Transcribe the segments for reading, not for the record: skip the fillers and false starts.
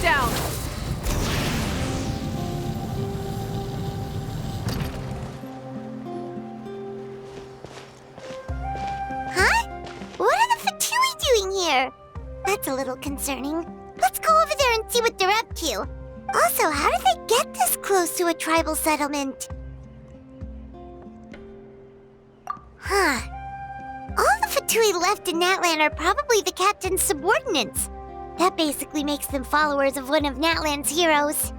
down! Huh? What are the Fatui doing here? That's a little concerning. Let's go over there and see what they're up to. Also, how did they get this close to a tribal settlement? Huh. All the Fatui left in Natlan are probably the captain's subordinates. That basically makes them followers of one of Natlan's heroes.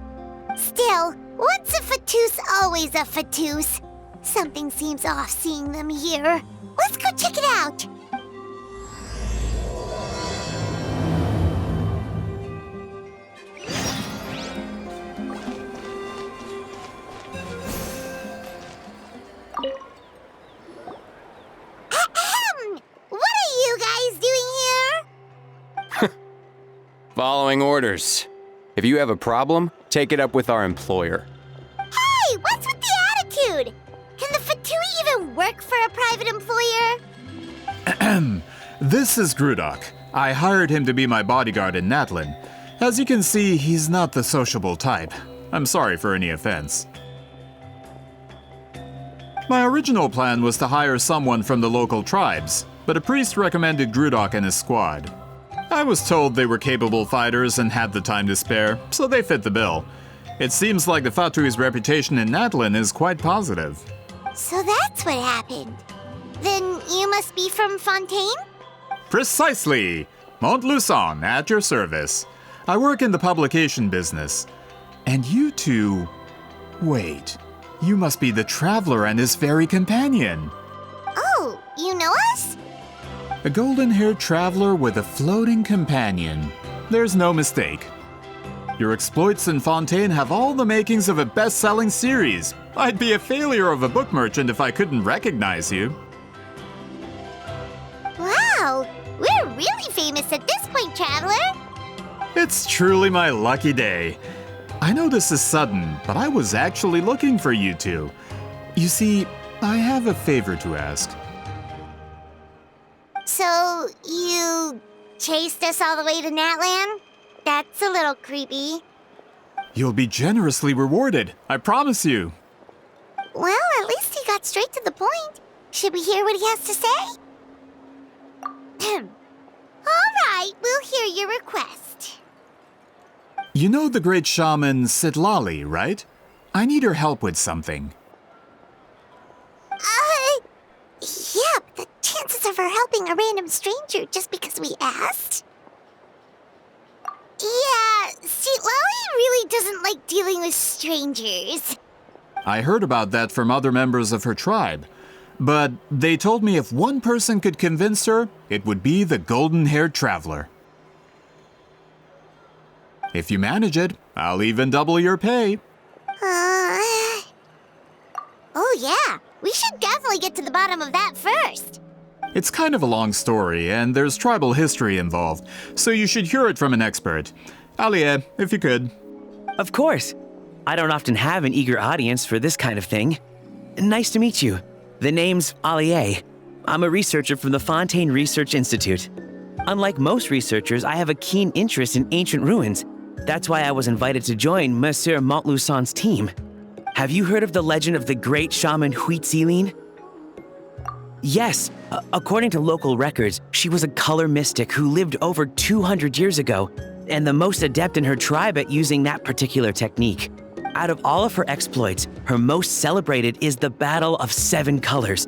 Still, once a Fatus, always a Fatus. Something seems off seeing them here. Let's go check it out. What are you guys doing here? Following orders. If you have a problem, take it up with our employer. Hey, what's with the attitude? Can the Fatui even work for a private employer? This is Grudok. I hired him to be my bodyguard in Natlan. As you can see, he's not the sociable type. I'm sorry for any offense. My original plan was to hire someone from the local tribes, but a priest recommended Grudok and his squad. I was told they were capable fighters and had the time to spare, so they fit the bill. It seems like the Fatui's reputation in Natlan is quite positive. So that's what happened. Then you must be from Fontaine? Precisely! Montluçon, at your service. I work in the publication business. And you two... Wait, you must be the traveler and his fairy companion. Oh, you know us? A golden-haired traveler with a floating companion. There's no mistake. Your exploits in Fontaine have all the makings of a best-selling series. I'd be a failure of a book merchant if I couldn't recognize you. Wow, we're really famous at this point, traveler. It's truly my lucky day. I know this is sudden, but I was actually looking for you two. You see, I have a favor to ask. So, you chased us all the way to Natlan? That's a little creepy. You'll be generously rewarded, I promise you. Well, at least he got straight to the point. Should we hear what he has to say? All right, we'll hear your request. You know the great shaman Citlali, right? I need her help with something. Yeah, but the chances of her helping a random stranger just because we asked? Yeah, Citlali really doesn't like dealing with strangers. I heard about that from other members of her tribe. But they told me if one person could convince her, it would be the golden-haired traveler. If you manage it, I'll even double your pay. Oh yeah, we should definitely get to the bottom of that first. It's kind of a long story, and there's tribal history involved, so you should hear it from an expert. Alie, if you could. Of course. I don't often have an eager audience for this kind of thing. Nice to meet you. The name's Alie. I'm a researcher from the Fontaine Research Institute. Unlike most researchers, I have a keen interest in ancient ruins. That's why I was invited to join Monsieur Montluçon's team. Have you heard of the legend of the great shaman Citlali? Yes, according to local records, she was a color mystic who lived over 200 years ago, and the most adept in her tribe at using that particular technique. Out of all of her exploits, her most celebrated is the Battle of Seven Colors.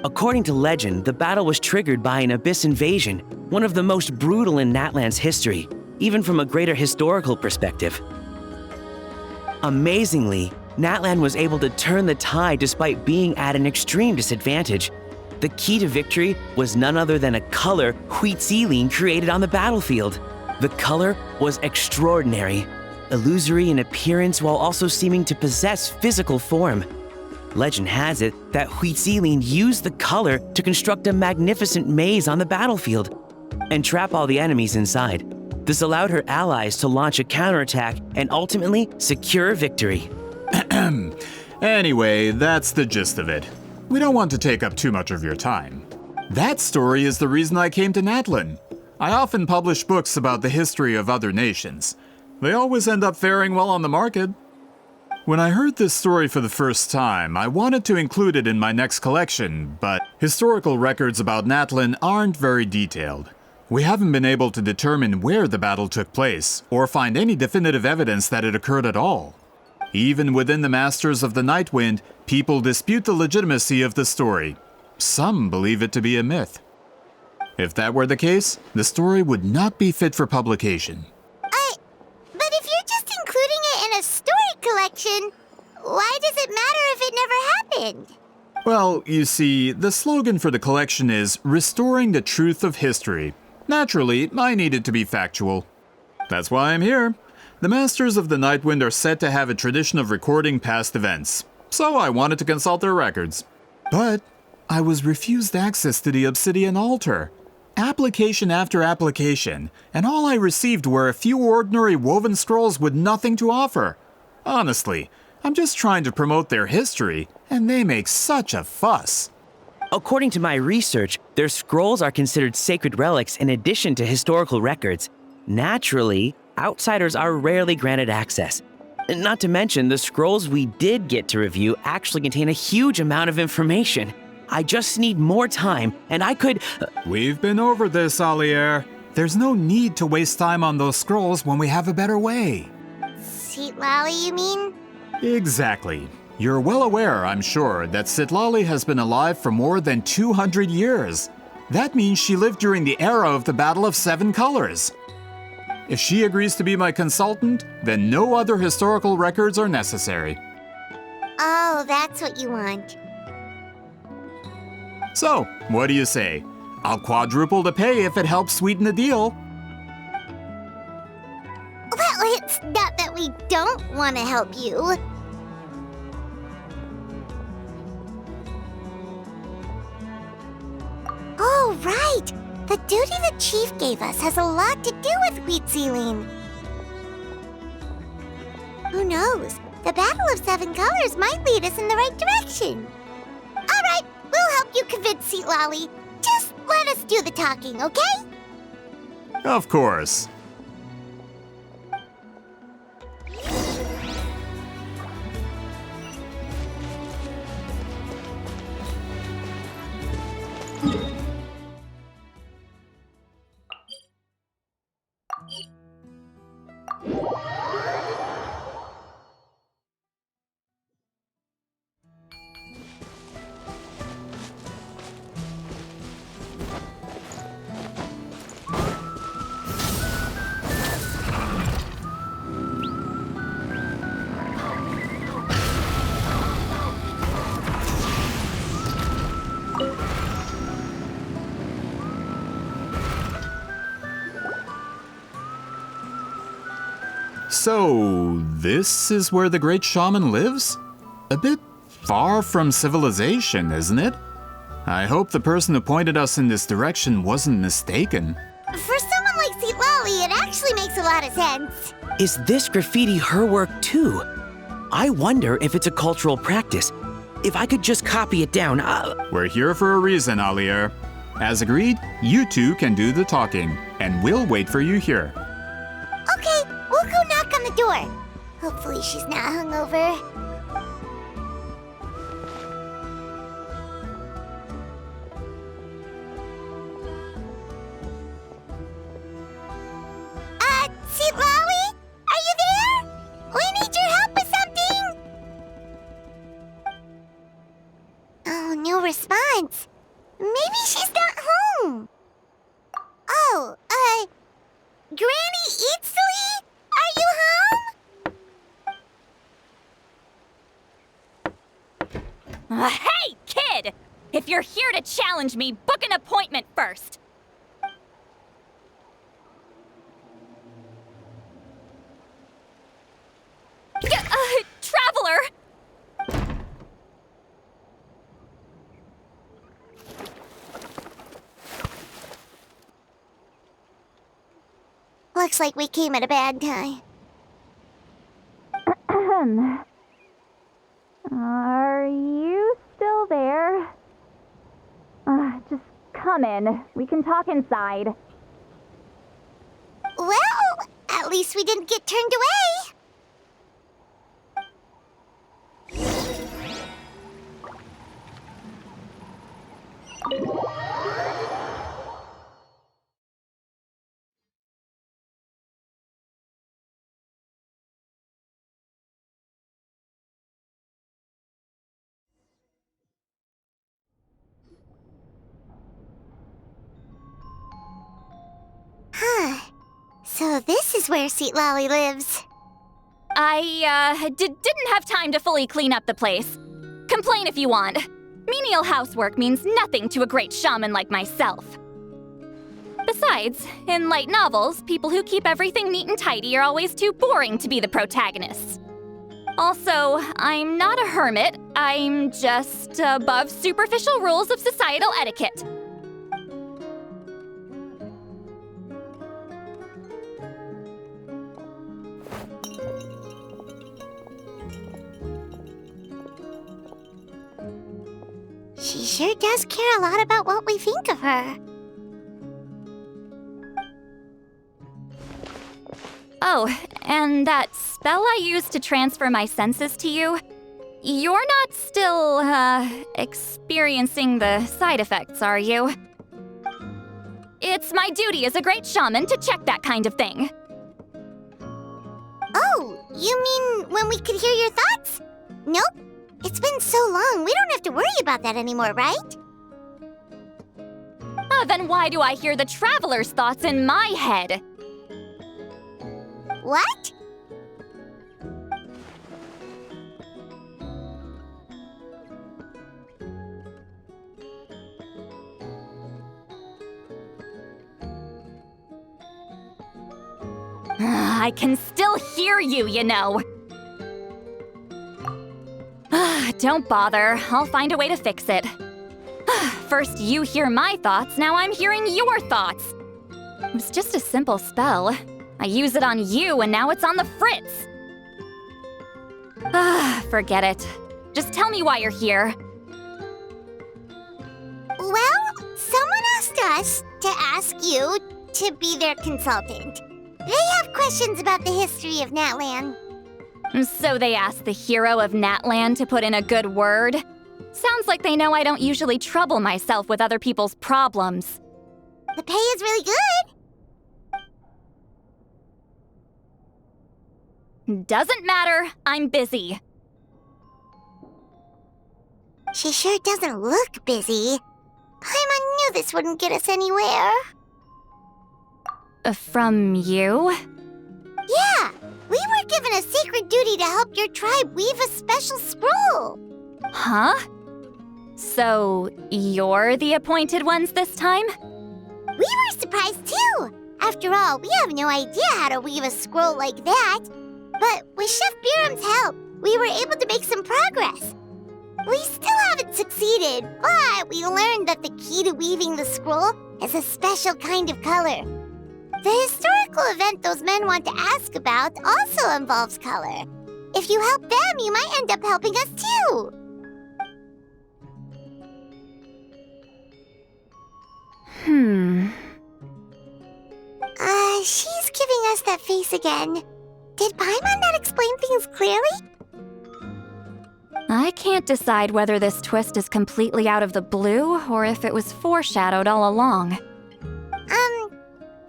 According to legend, the battle was triggered by an abyss invasion, one of the most brutal in Natlan's history, even from a greater historical perspective. Amazingly, Natlan was able to turn the tide despite being at an extreme disadvantage. The key to victory was none other than a color Citlali created on the battlefield. The color was extraordinary, illusory in appearance while also seeming to possess physical form. Legend has it that Citlali used the color to construct a magnificent maze on the battlefield and trap all the enemies inside. This allowed her allies to launch a counterattack and ultimately secure victory. Anyway, that's the gist of it. We don't want to take up too much of your time. That story is the reason I came to Natlan. I often publish books about the history of other nations. They always end up faring well on the market. When I heard this story for the first time, I wanted to include it in my next collection, but historical records about Natlin aren't very detailed. We haven't been able to determine where the battle took place, or find any definitive evidence that it occurred at all. Even within the Masters of the Nightwind, people dispute the legitimacy of the story. Some believe it to be a myth. If that were the case, the story would not be fit for publication. But if you're just including it in a story collection, why does it matter if it never happened? Well, you see, the slogan for the collection is Restoring the Truth of History. Naturally, I needed to be factual. That's why I'm here. The Masters of the Nightwind are said to have a tradition of recording past events, so I wanted to consult their records. But I was refused access to the Obsidian Altar. Application after application, and all I received were a few ordinary woven scrolls with nothing to offer. Honestly, I'm just trying to promote their history, and they make such a fuss. According to my research, their scrolls are considered sacred relics in addition to historical records. Naturally, outsiders are rarely granted access. Not to mention, the scrolls we did get to review actually contain a huge amount of information. I just need more time, and I could... We've been over this, Alier. There's no need to waste time on those scrolls when we have a better way. Citlali, you mean? Exactly. You're well aware, I'm sure, that Citlali has been alive for more than 200 years. That means she lived during the era of the Battle of Seven Colors. If she agrees to be my consultant, then no other historical records are necessary. Oh, that's what you want. So, what do you say? I'll quadruple the pay if it helps sweeten the deal. Well, it's not that we don't want to help you. Oh, right! The duty the chief gave us has a lot to do with wheat sealing. Who knows? The Battle of Seven Colors might lead us in the right direction. All right, we'll help you convince Citlali. Just let us do the talking, okay? Of course. So, this is where the great shaman lives? A bit far from civilization, isn't it? I hope the person who pointed us in this direction wasn't mistaken. For someone like Citlali, it actually makes a lot of sense. Is this graffiti her work too? I wonder if it's a cultural practice. If I could just copy it down, We're here for a reason, Alier. As agreed, you two can do the talking, and we'll wait for you here. Okay, we'll go knock on the door. Hopefully she's not hungover. Citlali? Are you there? We need your help with something! Oh, no response. Maybe she's not home. Oh, Granny Citlali? Are you home? Hey, kid! If you're here to challenge me, book an appointment first. Traveler! Looks like we came at a bad time. Are you still there? Just come in. We can talk inside. Well, at least we didn't get turned away. Huh. So this is where Citlali lives. I didn't have time to fully clean up the place. Complain if you want. Menial housework means nothing to a great shaman like myself. Besides, in light novels, people who keep everything neat and tidy are always too boring to be the protagonists. Also, I'm not a hermit. I'm just above superficial rules of societal etiquette. She sure does care a lot about what we think of her. Oh, and that spell I used to transfer my senses to you, you're not still, experiencing the side effects, are you? It's my duty as a great shaman to check that kind of thing. Oh, you mean when we could hear your thoughts? Nope. It's been so long, we don't have to worry about that anymore, right? Then why do I hear the traveler's thoughts in my head? What? I can still hear you, you know. Don't bother. I'll find a way to fix it. First you hear my thoughts, now I'm hearing your thoughts. It was just a simple spell. I use it on you, and now it's on the fritz. Forget it. Just tell me why you're here. Well, someone asked us to ask you to be their consultant. They have questions about the history of Natlan. So they asked the hero of Natlan to put in a good word? Sounds like they know I don't usually trouble myself with other people's problems. The pay is really good. Doesn't matter, I'm busy. She sure doesn't look busy. Paimon knew this wouldn't get us anywhere. From you? Yeah, we were given a sacred duty to help your tribe weave a special scroll. Huh? So, you're the appointed ones this time? We were surprised too. After all, we have no idea how to weave a scroll like that. But with Chef Biram's help, we were able to make some progress. We still haven't succeeded, but we learned that the key to weaving the scroll is a special kind of color. The historical event those men want to ask about also involves color. If you help them, you might end up helping us too. She's giving us that face again. Did Paimon not explain things clearly? I can't decide whether this twist is completely out of the blue or if it was foreshadowed all along.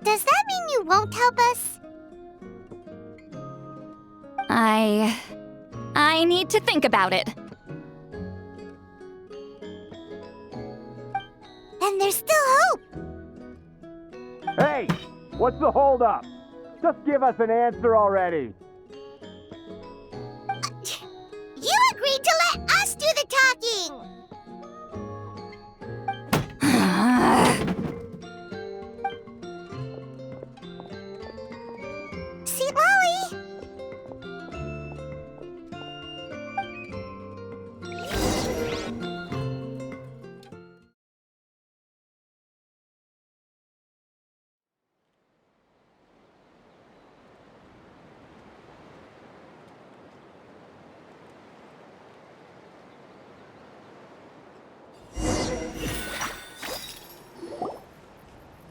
Does that mean you won't help us? I need to think about it. Then there's still hope. Hey, what's the holdup? Just give us an answer already. You agreed to let us do the talking! Citlali!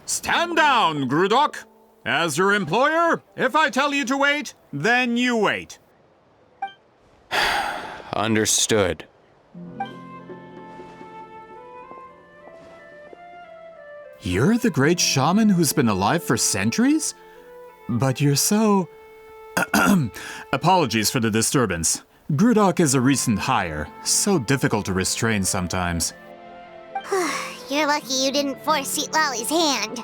Stand down, Grudok! As your employer, if I tell you to wait, then you wait. Understood. You're the great shaman who's been alive for centuries? But you're so... Apologies for the disturbance. Grudok is a recent hire, so difficult to restrain sometimes. You're lucky you didn't force Citlali's hand.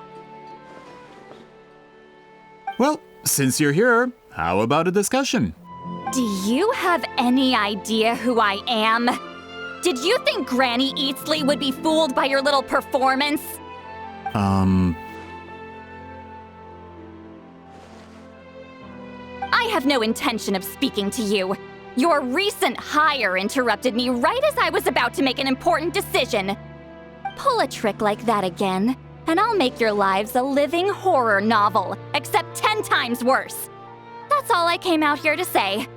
Well, since you're here, how about a discussion? Do you have any idea who I am? Did you think Granny Eatsley would be fooled by your little performance? I have no intention of speaking to you. Your recent hire interrupted me right as I was about to make an important decision. Pull a trick like that again, and I'll make your lives a living horror novel, except 10 times worse. That's all I came out here to say.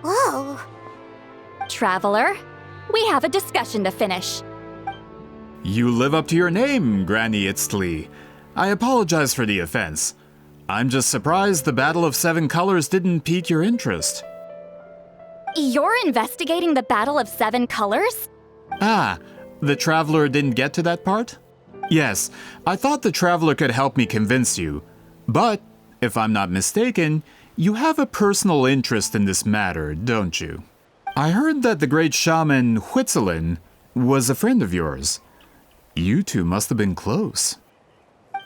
Whoa. Traveler, we have a discussion to finish. You live up to your name, Granny Itztli. I apologize for the offense. I'm just surprised the Battle of Seven Colors didn't pique your interest. You're investigating the Battle of Seven Colors? Ah, the Traveler didn't get to that part? Yes, I thought the Traveler could help me convince you. But, if I'm not mistaken, you have a personal interest in this matter, don't you? I heard that the great shaman Huitzilin was a friend of yours. You two must have been close.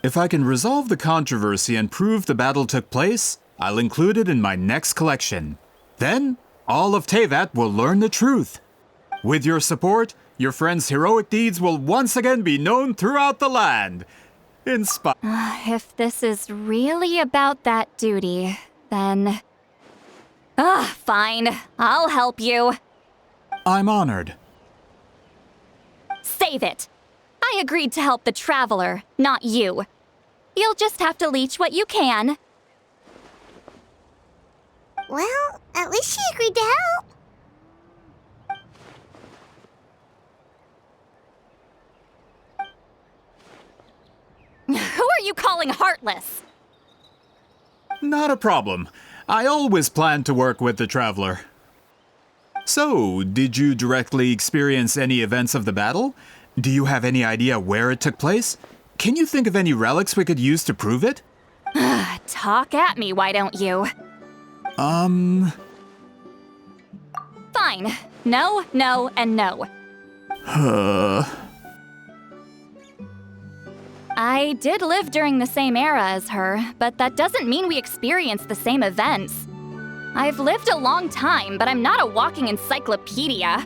If I can resolve the controversy and prove the battle took place, I'll include it in my next collection. Then, all of Tevat will learn the truth. With your support, your friend's heroic deeds will once again be known throughout the land. If this is really about that duty, then... fine. I'll help you. I'm honored. Save it. I agreed to help the Traveler, not you. You'll just have to leech what you can. Well, at least she agreed to help. Who are you calling heartless? Not a problem. I always planned to work with the Traveler. So, did you directly experience any events of the battle? Do you have any idea where it took place? Can you think of any relics we could use to prove it? Talk at me, why don't you? Fine. No, no, and no. I did live during the same era as her, but that doesn't mean we experienced the same events. I've lived a long time, but I'm not a walking encyclopedia.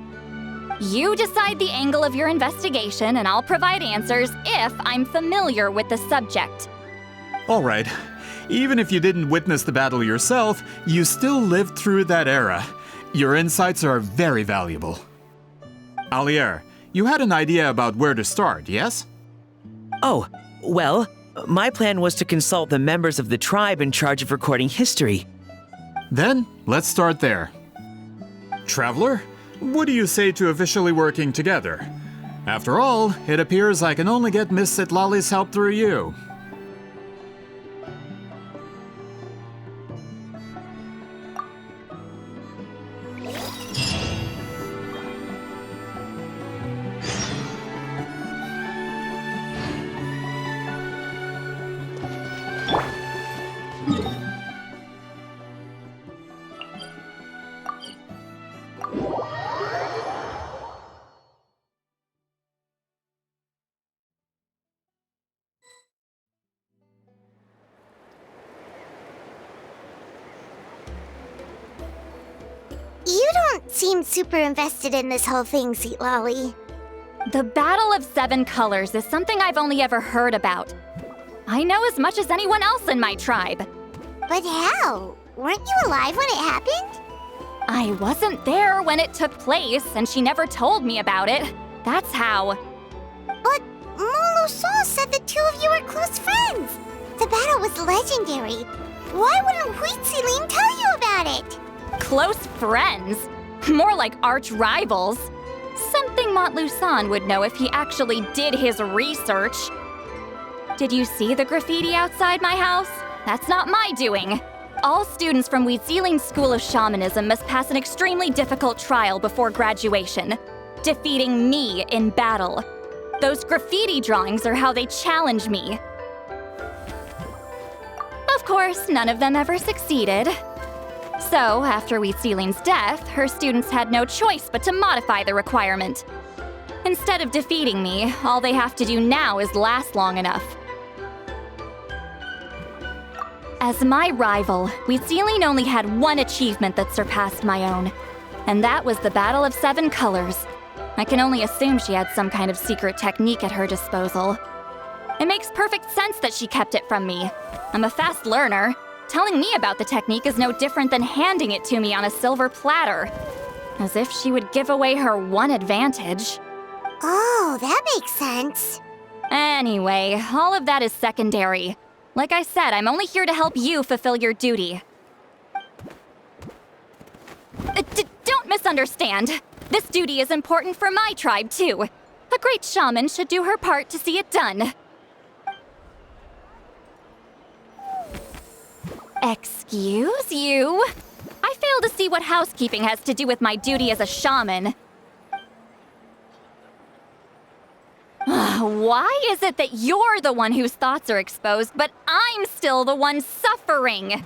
You decide the angle of your investigation, and I'll provide answers if I'm familiar with the subject. All right. Even if you didn't witness the battle yourself, you still lived through that era. Your insights are very valuable. Alier, you had an idea about where to start, yes? Oh, well, my plan was to consult the members of the tribe in charge of recording history. Then, let's start there. Traveler, what do you say to officially working together? After all, it appears I can only get Miss Citlali's help through you. You don't seem super invested in this whole thing, Citlali. The Battle of Seven Colors is something I've only ever heard about. I know as much as anyone else in my tribe. But how? Weren't you alive when it happened? I wasn't there when it took place, and she never told me about it. That's how. But Molo-Sol said the two of you were close friends. The battle was legendary. Why wouldn't Huitzilin tell you about it? Close friends? More like arch rivals. Something Montluçon would know if he actually did his research. Did you see the graffiti outside my house? That's not my doing. All students from Citlali's School of Shamanism must pass an extremely difficult trial before graduation, defeating me in battle. Those graffiti drawings are how they challenge me. Of course, none of them ever succeeded. So, after Citlali's death, her students had no choice but to modify the requirement. Instead of defeating me, all they have to do now is last long enough. As my rival, Citlali only had one achievement that surpassed my own, and that was the Battle of 7 Colors. I can only assume she had some kind of secret technique at her disposal. It makes perfect sense that she kept it from me. I'm a fast learner. Telling me about the technique is no different than handing it to me on a silver platter. As if she would give away her one advantage. Oh, that makes sense. Anyway, all of that is secondary. Like I said, I'm only here to help you fulfill your duty. Don't misunderstand. This duty is important for my tribe, too. A great shaman should do her part to see it done. Excuse you? I fail to see what housekeeping has to do with my duty as a shaman. Why is it that you're the one whose thoughts are exposed, but I'm still the one suffering?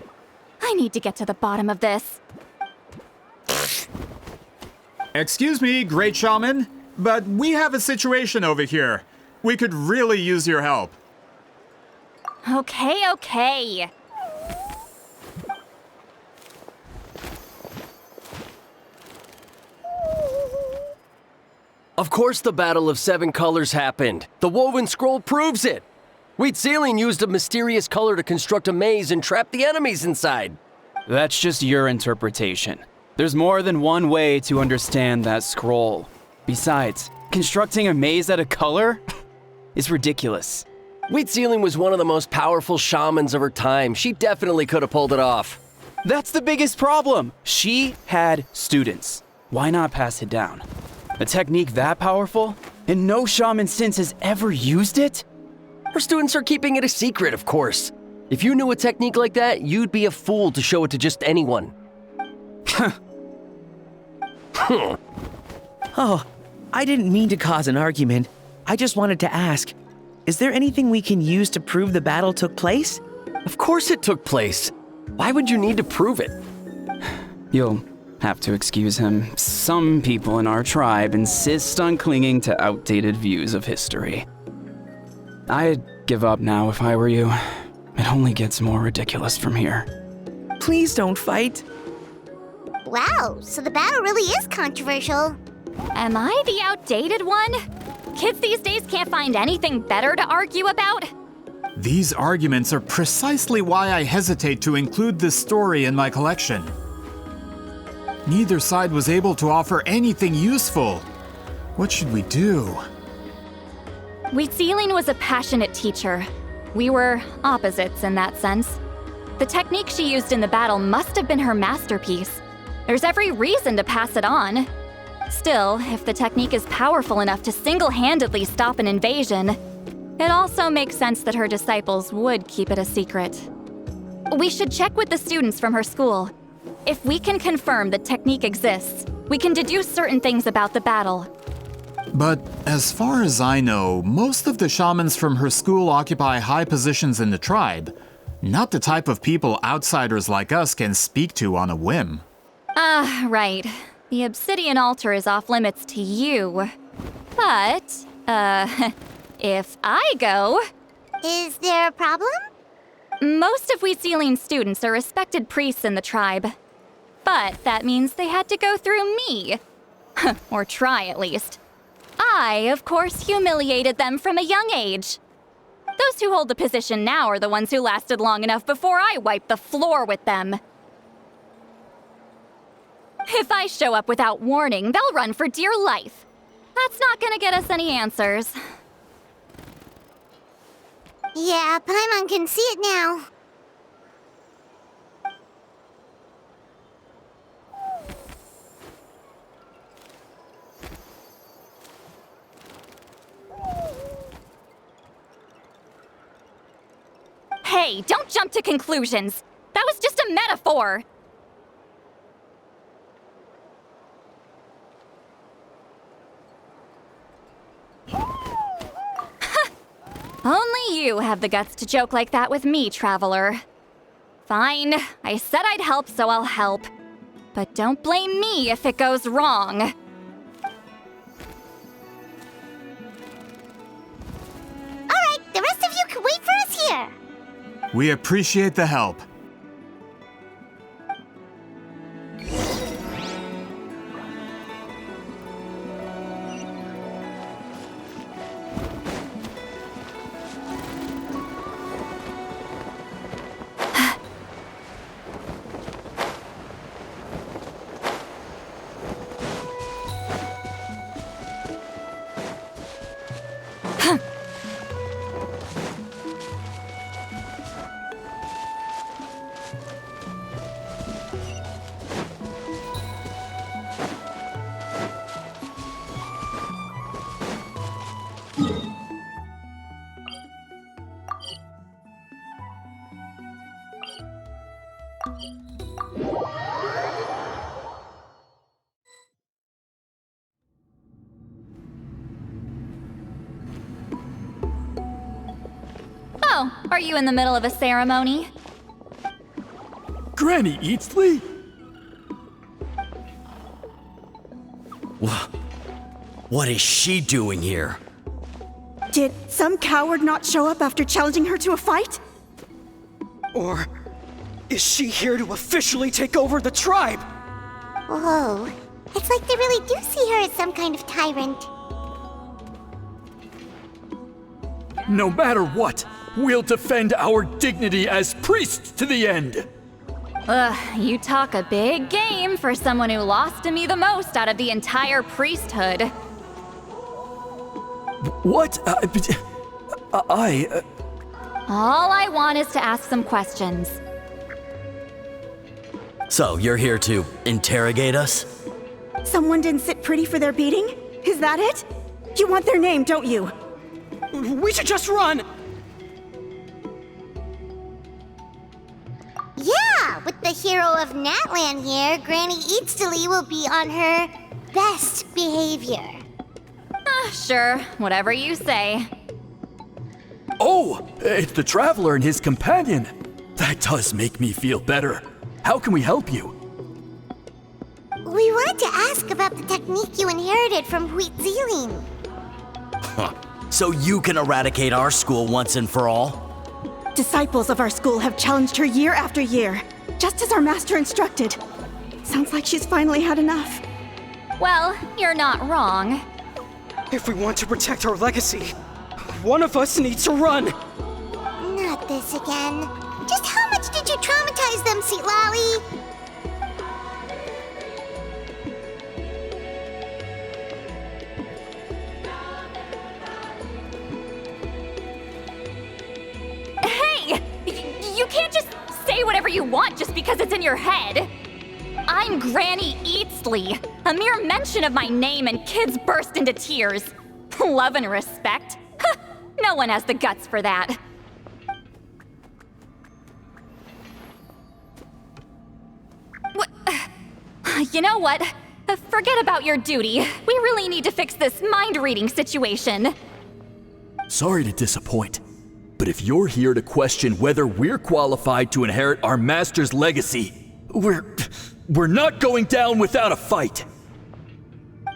I need to get to the bottom of this. Excuse me, Great Shaman, but we have a situation over here. We could really use your help. Okay. Of course the Battle of 7 Colors happened. The woven scroll proves it. Citlali used a mysterious color to construct a maze and trap the enemies inside. That's just your interpretation. There's more than one way to understand that scroll. Besides, constructing a maze out of color is ridiculous. Citlali was one of the most powerful shamans of her time. She definitely could have pulled it off. That's the biggest problem. She had students. Why not pass it down? A technique that powerful? And no shaman since has ever used it? Her students are keeping it a secret, of course. If you knew a technique like that, you'd be a fool to show it to just anyone. Oh, I didn't mean to cause an argument. I just wanted to ask, is there anything we can use to prove the battle took place? Of course it took place. Why would you need to prove it? You'll have to excuse him. Some people in our tribe insist on clinging to outdated views of history. I'd give up now if I were you. It only gets more ridiculous from here. Please don't fight. Wow, so the battle really is controversial. Am I the outdated one? Kids these days can't find anything better to argue about? These arguments are precisely why I hesitate to include this story in my collection. Neither side was able to offer anything useful. What should we do? Citlali was a passionate teacher. We were opposites in that sense. The technique she used in the battle must have been her masterpiece. There's every reason to pass it on. Still, if the technique is powerful enough to single-handedly stop an invasion, it also makes sense that her disciples would keep it a secret. We should check with the students from her school. If we can confirm the technique exists, we can deduce certain things about the battle. But as far as I know, most of the shamans from her school occupy high positions in the tribe. Not the type of people outsiders like us can speak to on a whim. Right. The obsidian altar is off limits to you. But, if I go... Is there a problem? Most of Citlali's students are respected priests in the tribe. But that means they had to go through me. Or try, at least. I, of course, humiliated them from a young age. Those who hold the position now are the ones who lasted long enough before I wiped the floor with them. If I show up without warning, they'll run for dear life. That's not gonna get us any answers. Yeah, Paimon can see it now. Hey, don't jump to conclusions. That was just a metaphor. Only you have the guts to joke like that with me, Traveler. Fine, I said I'd help, so I'll help. But don't blame me if it goes wrong. Alright, the rest of you can wait for us here. We appreciate the help. Oh, are you in the middle of a ceremony? Granny Eatsley? What is she doing here? Did some coward not show up after challenging her to a fight? Or is she here to officially take over the tribe? Whoa. It's like they really do see her as some kind of tyrant. No matter what, we'll defend our dignity as priests to the end. Ugh, you talk a big game for someone who lost to me the most out of the entire priesthood. What? All I want is to ask some questions. So, you're here to interrogate us? Someone didn't sit pretty for their beating? Is that it? You want their name, don't you? We should just run! Yeah, with the hero of Natlan here, Granny Eatsley will be on her best behavior. Sure, whatever you say. Oh, it's the Traveler and his companion. That does make me feel better. How can we help you? We wanted to ask about the technique you inherited from Huitziling. So you can eradicate our school once and for all? Disciples of our school have challenged her year after year, just as our master instructed. Sounds like she's finally had enough. Well, you're not wrong. If we want to protect our legacy, one of us needs to run! Not this again. Just how much did you traumatize them, Citlali? Hey! You can't just say whatever you want just because it's in your head. I'm Granny Eatsley. A mere mention of my name and kids burst into tears. Love and respect? No one has the guts for that. You know what? Forget about your duty. We really need to fix this mind-reading situation. Sorry to disappoint, but if you're here to question whether we're qualified to inherit our master's legacy, we're not going down without a fight.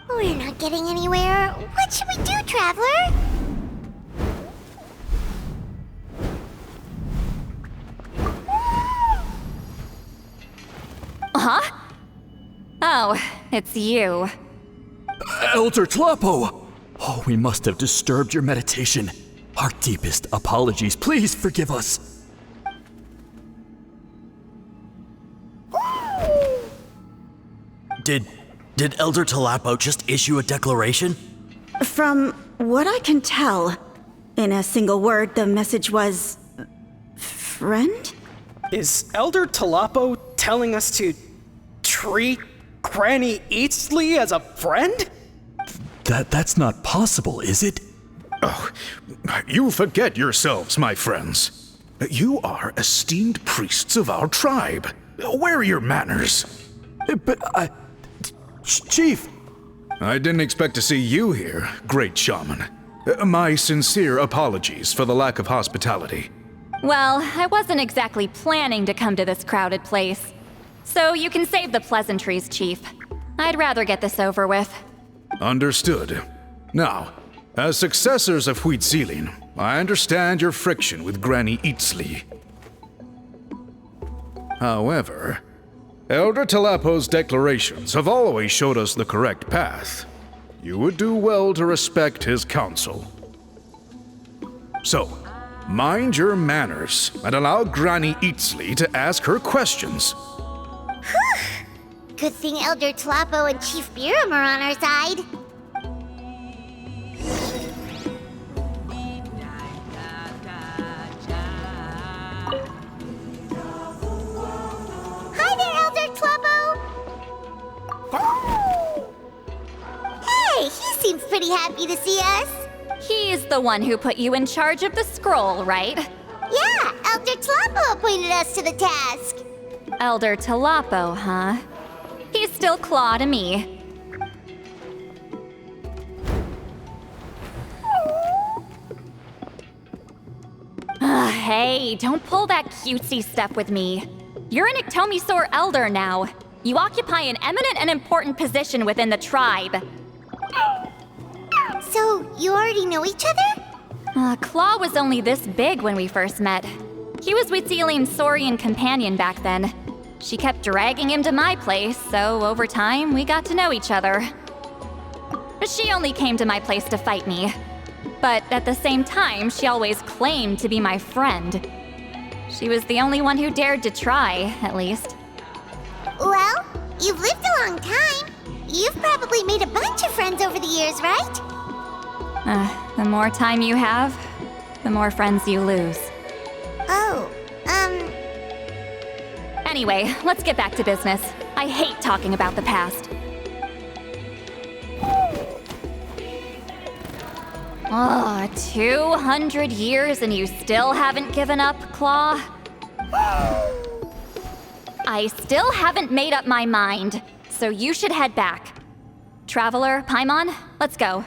We're not getting anywhere. What should we do, Traveler? Huh? Oh, it's you. Elder Tlapo! Oh, we must have disturbed your meditation. Our deepest apologies. Please forgive us. Did Elder Tlapo just issue a declaration? From what I can tell, in a single word, the message was... friend? Is Elder Tlapo telling us to treat Granny Eatsley as a friend? That's not possible, is it? Oh, you forget yourselves, my friends. You are esteemed priests of our tribe. Where are your manners? But Chief! I didn't expect to see you here, great shaman. My sincere apologies for the lack of hospitality. Well, I wasn't exactly planning to come to this crowded place. So you can save the pleasantries, Chief. I'd rather get this over with. Understood. Now, as successors of Citlali, I understand your friction with Granny Citlali. However, Elder Talapo's declarations have always showed us the correct path. You would do well to respect his counsel. So, mind your manners and allow Granny Citlali to ask her questions. Good thing Elder Talapo and Chief Biram are on our side. Hi there, Elder Talapo! Hey, he seems pretty happy to see us. He's the one who put you in charge of the scroll, right? Yeah, Elder Talapo appointed us to the task. Elder Talapo, huh? He's still Claw to me. Hey, don't pull that cutesy stuff with me. You're an Iktomi elder now. You occupy an eminent and important position within the tribe. So, you already know each other? Claw was only this big when we first met. He was with Celine's Saurian companion back then. She kept dragging him to my place, so over time, we got to know each other. She only came to my place to fight me. But at the same time, she always claimed to be my friend. She was the only one who dared to try, at least. Well, you've lived a long time. You've probably made a bunch of friends over the years, right? The more time you have, the more friends you lose. Oh, Anyway, let's get back to business. I hate talking about the past. 200 years and you still haven't given up, Claw? I still haven't made up my mind, so you should head back. Traveler, Paimon, let's go.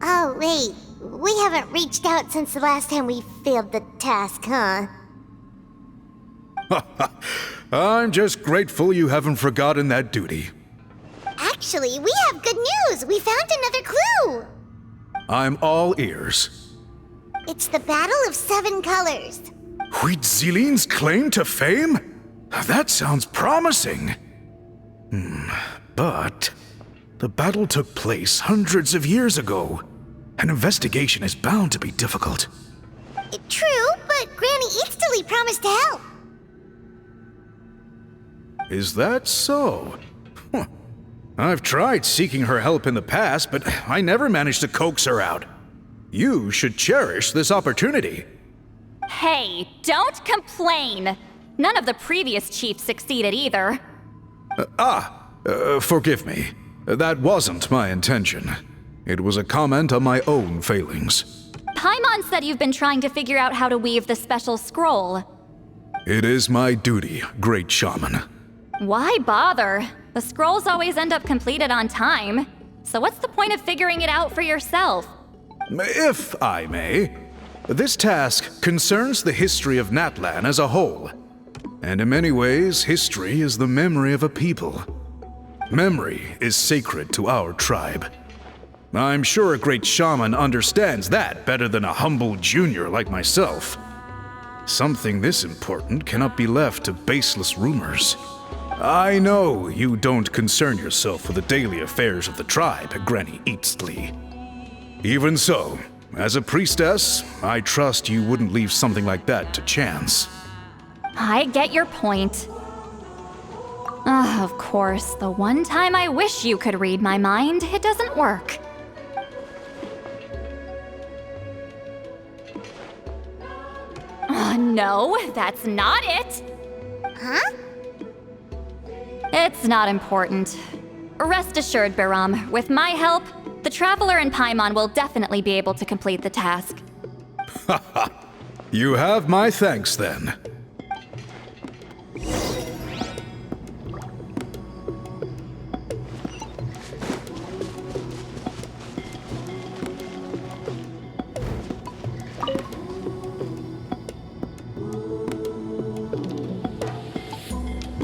Oh, wait. We haven't reached out since the last time we failed the task, huh? I'm just grateful you haven't forgotten that duty. Actually, we have good news! We found another clue! I'm all ears. It's the Battle of Seven Colors. Citlali's claim to fame? That sounds promising. But the battle took place hundreds of years ago. An investigation is bound to be difficult. True, but Granny Citlali promised to help. Is that so? I've tried seeking her help in the past, but I never managed to coax her out. You should cherish this opportunity. Hey, don't complain! None of the previous chiefs succeeded either. Forgive me. That wasn't my intention. It was a comment on my own failings. Paimon said you've been trying to figure out how to weave the special scroll. It is my duty, great shaman. Why bother? The scrolls always end up completed on time. So what's the point of figuring it out for yourself? If I may, this task concerns the history of Natlan as a whole. And in many ways, history is the memory of a people. Memory is sacred to our tribe. I'm sure a great shaman understands that better than a humble junior like myself. Something this important cannot be left to baseless rumors. I know you don't concern yourself with the daily affairs of the tribe, Granny Citlali. Even so, as a priestess, I trust you wouldn't leave something like that to chance. I get your point. Of course, the one time I wish you could read my mind, it doesn't work. No, that's not it! Huh? It's not important. Rest assured, Biram, with my help, the Traveler and Paimon will definitely be able to complete the task. You have my thanks then.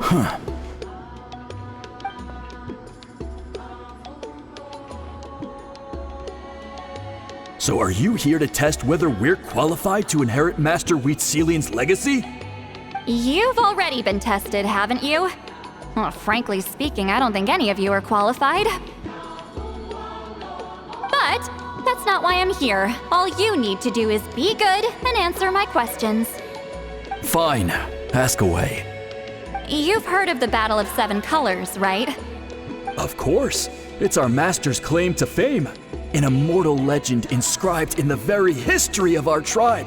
Huh. So are you here to test whether we're qualified to inherit Master Wheatselian's legacy? You've already been tested, haven't you? Well, frankly speaking, I don't think any of you are qualified. But that's not why I'm here. All you need to do is be good and answer my questions. Fine. Ask away. You've heard of the Battle of Seven Colors, right? Of course. It's our master's claim to fame. An immortal legend inscribed in the very history of our tribe.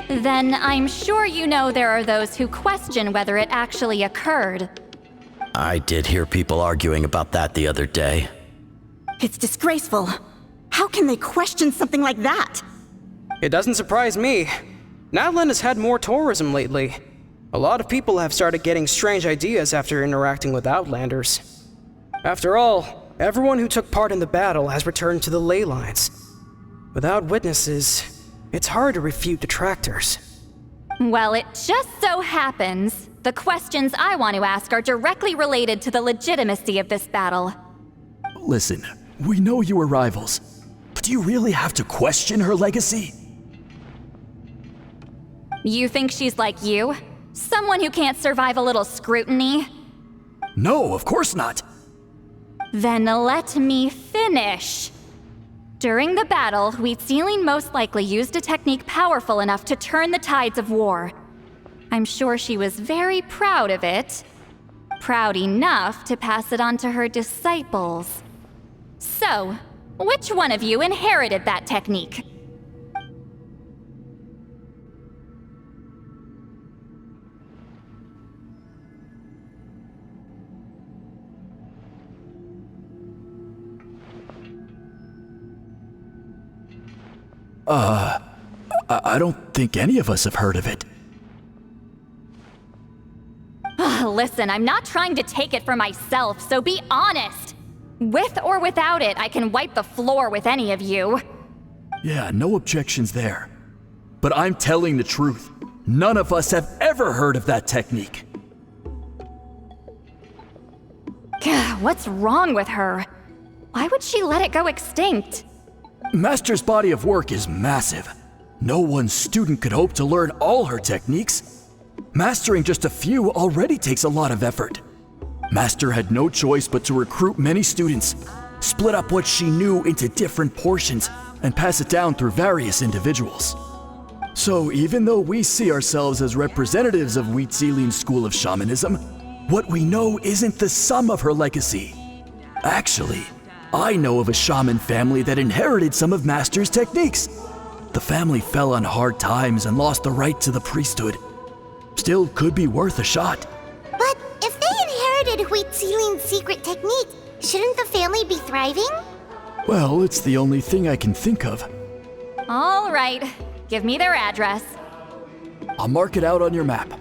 Then I'm sure you know there are those who question whether it actually occurred. I did hear people arguing about that the other day. It's disgraceful. How can they question something like that? It doesn't surprise me. Natlan has had more tourism lately. A lot of people have started getting strange ideas after interacting with Outlanders. After all, everyone who took part in the battle has returned to the ley lines. Without witnesses, it's hard to refute detractors. Well, it just so happens the questions I want to ask are directly related to the legitimacy of this battle. Listen, we know you are rivals, but do you really have to question her legacy? You think she's like you? Someone who can't survive a little scrutiny? No, of course not. Then let me finish. During the battle, Wheatselian most likely used a technique powerful enough to turn the tides of war. I'm sure she was very proud of it. Proud enough to pass it on to her disciples. So, which one of you inherited that technique? I don't think any of us have heard of it. Listen, I'm not trying to take it for myself, so be honest. With or without it, I can wipe the floor with any of you. Yeah, no objections there. But I'm telling the truth. None of us have ever heard of that technique. What's wrong with her? Why would she let it go extinct? Master's body of work is massive. No one student could hope to learn all her techniques. Mastering just a few already takes a lot of effort. Master had no choice but to recruit many students, split up what she knew into different portions, and pass it down through various individuals. So even though we see ourselves as representatives of Wheatselian's school of shamanism, what we know isn't the sum of her legacy. Actually, I know of a shaman family that inherited some of Master's techniques. The family fell on hard times and lost the right to the priesthood. Still could be worth a shot. But if they inherited Wheatselian's secret technique, shouldn't the family be thriving? Well, it's the only thing I can think of. All right, give me their address. I'll mark it out on your map.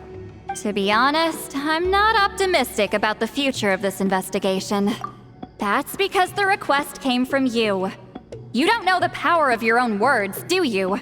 To be honest, I'm not optimistic about the future of this investigation. That's because the request came from you. You don't know the power of your own words, do you?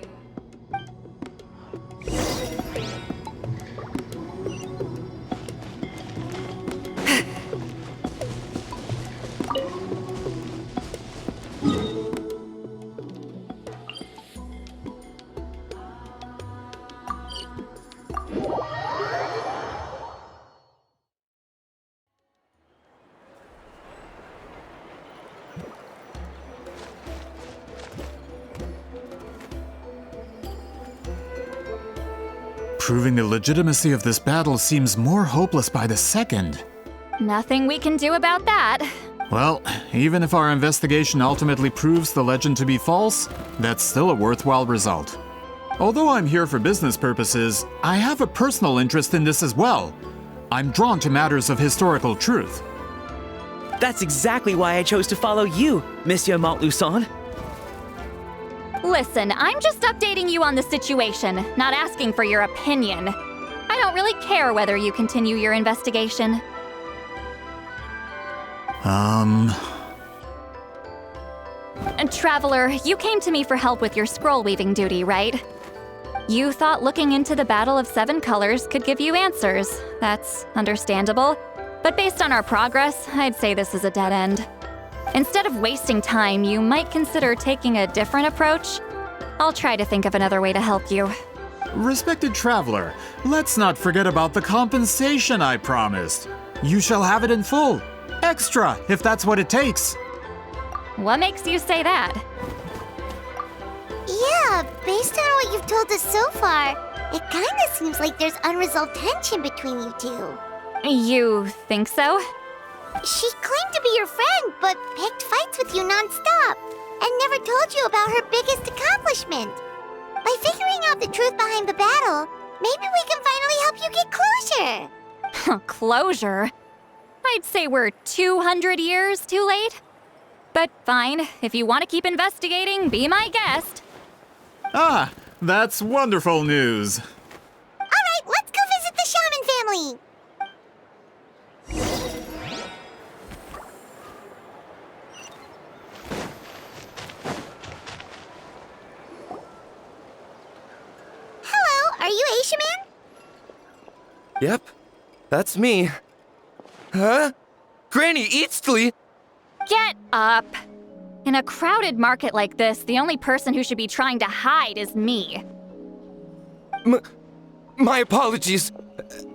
Proving the legitimacy of this battle seems more hopeless by the second. Nothing we can do about that. Well, even if our investigation ultimately proves the legend to be false, that's still a worthwhile result. Although I'm here for business purposes, I have a personal interest in this as well. I'm drawn to matters of historical truth. That's exactly why I chose to follow you, Monsieur Montluçon. Listen, I'm just updating you on the situation, not asking for your opinion. I don't really care whether you continue your investigation. And Traveler, you came to me for help with your scroll weaving duty, right? You thought looking into the Battle of Seven Colors could give you answers. That's understandable. But based on our progress, I'd say this is a dead end. Instead of wasting time, you might consider taking a different approach. I'll try to think of another way to help you. Respected Traveler, let's not forget about the compensation I promised. You shall have it in full. Extra, if that's what it takes. What makes you say that? Yeah, based on what you've told us so far, it kinda seems like there's unresolved tension between you two. You think so? She claimed to be your friend, but picked fights with you non-stop, and never told you about her biggest accomplishment. By figuring out the truth behind the battle, maybe we can finally help you get closure. Closure? I'd say we're 200 years too late. But fine, if you want to keep investigating, be my guest. Ah, that's wonderful news. Alright, let's go visit the shaman family! Hello, are you a shaman? Yep, that's me. Huh? Granny Eastly? Get up! In a crowded market like this, the only person who should be trying to hide is me. My apologies.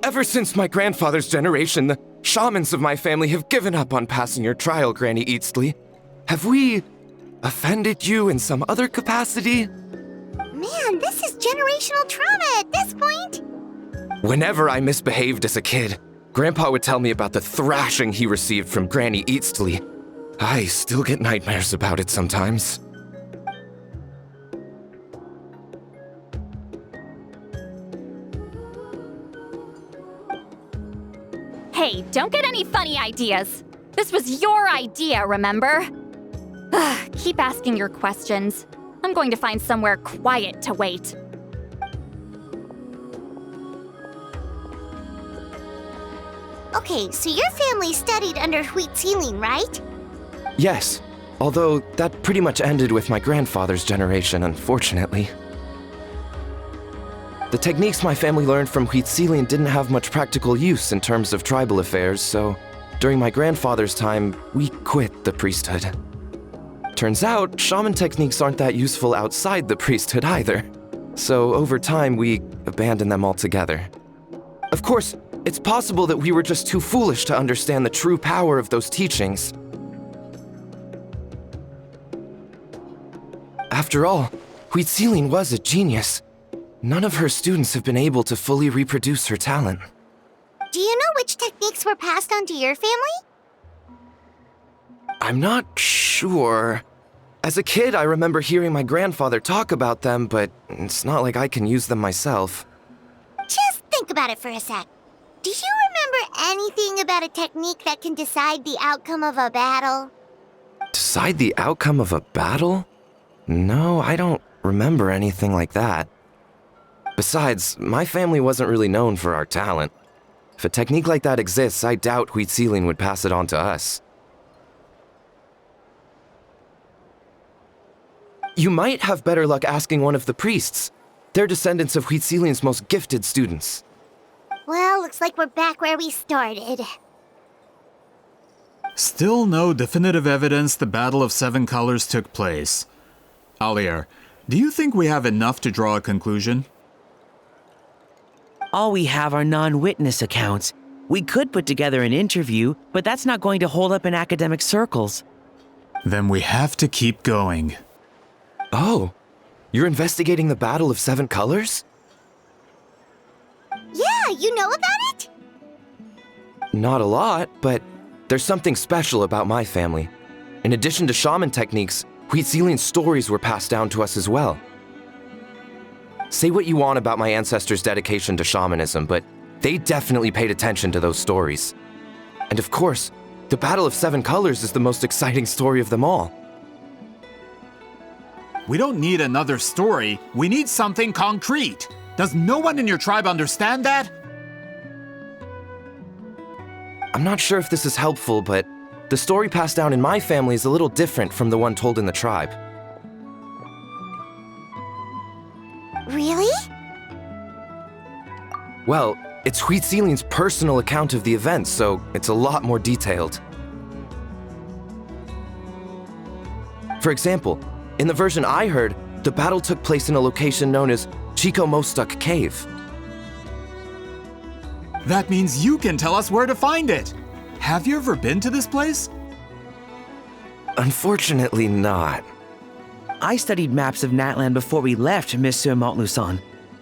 Ever since my grandfather's generation, the shamans of my family have given up on passing your trial, Granny Eastly. Have we offended you in some other capacity? Man, this is generational trauma at this point. Whenever I misbehaved as a kid, Grandpa would tell me about the thrashing he received from Granny Eastly. I still get nightmares about it sometimes. Hey, don't get any funny ideas. This was your idea, remember? Keep asking your questions. I'm going to find somewhere quiet to wait. Okay, so your family studied under Citlali, right? Yes, although that pretty much ended with my grandfather's generation, unfortunately. The techniques my family learned from Citlali didn't have much practical use in terms of tribal affairs, so during my grandfather's time, we quit the priesthood. Turns out, shaman techniques aren't that useful outside the priesthood either. So over time, we abandoned them altogether. Of course, it's possible that we were just too foolish to understand the true power of those teachings. After all, Citlali was a genius. None of her students have been able to fully reproduce her talent. Do you know which techniques were passed on to your family? I'm not sure. As a kid, I remember hearing my grandfather talk about them, but it's not like I can use them myself. Just think about it for a sec. Do you remember anything about a technique that can decide the outcome of a battle? Decide the outcome of a battle? No, I don't remember anything like that. Besides, my family wasn't really known for our talent. If a technique like that exists, I doubt Citlali would pass it on to us. You might have better luck asking one of the priests. They're descendants of Citlali's most gifted students. Well, looks like we're back where we started. Still no definitive evidence the Battle of Seven Colors took place. Alier, do you think we have enough to draw a conclusion? All we have are non-witness accounts. We could put together an interview, but that's not going to hold up in academic circles. Then we have to keep going. Oh, you're investigating the Battle of Seven Colors? Yeah, you know about it? Not a lot, but there's something special about my family. In addition to shaman techniques, Huitzilian's stories were passed down to us as well. Say what you want about my ancestors' dedication to shamanism, but they definitely paid attention to those stories. And of course, the Battle of Seven Colors is the most exciting story of them all. We don't need another story. We need something concrete. Does no one in your tribe understand that? I'm not sure if this is helpful, but the story passed down in my family is a little different from the one told in the tribe. Really? Well, it's Huitzilian's personal account of the event, so it's a lot more detailed. For example, in the version I heard, the battle took place in a location known as Chico Mostuk Cave. That means you can tell us where to find it. Have you ever been to this place? Unfortunately not. I studied maps of Natlan before we left, Monsieur Montluçon.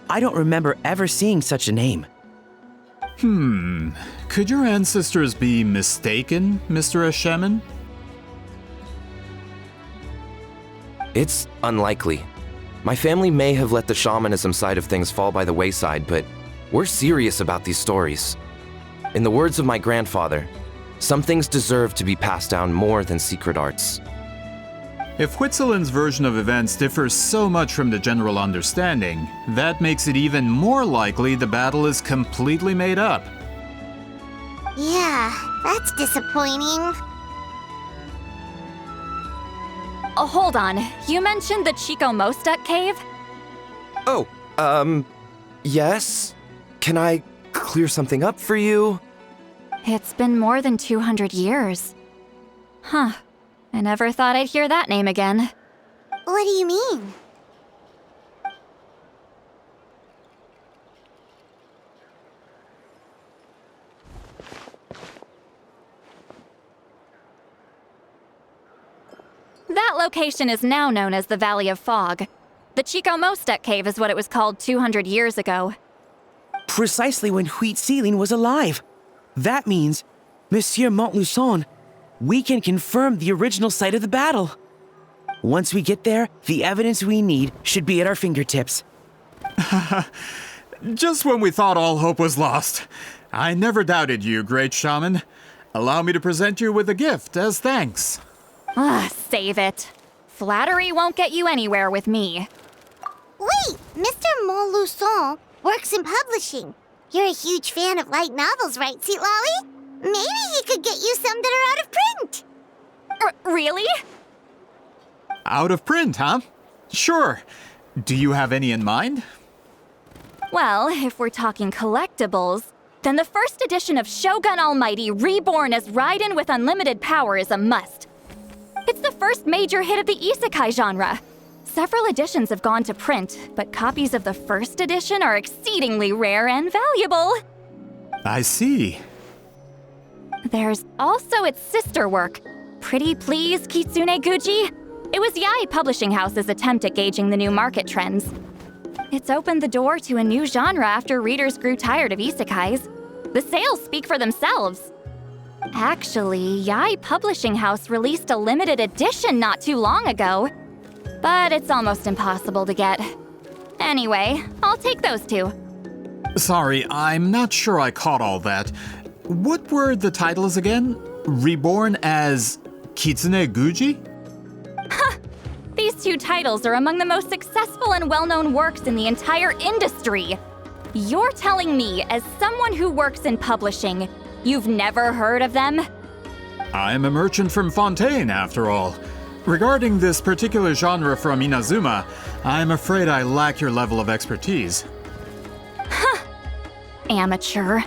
I don't remember ever seeing such a name. Could your ancestors be mistaken, Mr. Shaman? It's unlikely. My family may have let the shamanism side of things fall by the wayside, but we're serious about these stories. In the words of my grandfather, some things deserve to be passed down more than secret arts. If Huitzilian's version of events differs so much from the general understanding, that makes it even more likely the battle is completely made up. Yeah, that's disappointing. Oh, hold on. You mentioned the Chico Mostuk Cave? Oh, yes? Can I clear something up for you? It's been more than 200 years. Huh. I never thought I'd hear that name again. What do you mean? That location is now known as the Valley of Fog. The Chico Mostuk Cave is what it was called 200 years ago. Precisely when Huitzilin was alive. That means, Monsieur Montluçon, we can confirm the original site of the battle. Once we get there, the evidence we need should be at our fingertips. Just when we thought all hope was lost. I never doubted you, great shaman. Allow me to present you with a gift as thanks. Save it. Flattery won't get you anywhere with me. Wait, Mr. Montluçon works in publishing. You're a huge fan of light novels, right, Citlali? Maybe he could get you some that are out of print. Really? Out of print, huh? Sure. Do you have any in mind? Well, if we're talking collectibles, then the first edition of Shogun Almighty Reborn as Raiden with Unlimited Power is a must. It's the first major hit of the isekai genre. Several editions have gone to print, but copies of the first edition are exceedingly rare and valuable. I see. There's also its sister work, Pretty Please Kitsune Guji. It was Yae Publishing House's attempt at gauging the new market trends. It's opened the door to a new genre after readers grew tired of isekais. The sales speak for themselves. Actually, Yae Publishing House released a limited edition not too long ago, but it's almost impossible to get. Anyway, I'll take those two. Sorry, I'm not sure I caught all that. What were the titles again? Reborn as Kitsune Guji? These two titles are among the most successful and well-known works in the entire industry. You're telling me, as someone who works in publishing, you've never heard of them? I'm a merchant from Fontaine, after all. Regarding this particular genre from Inazuma, I'm afraid I lack your level of expertise. Amateur.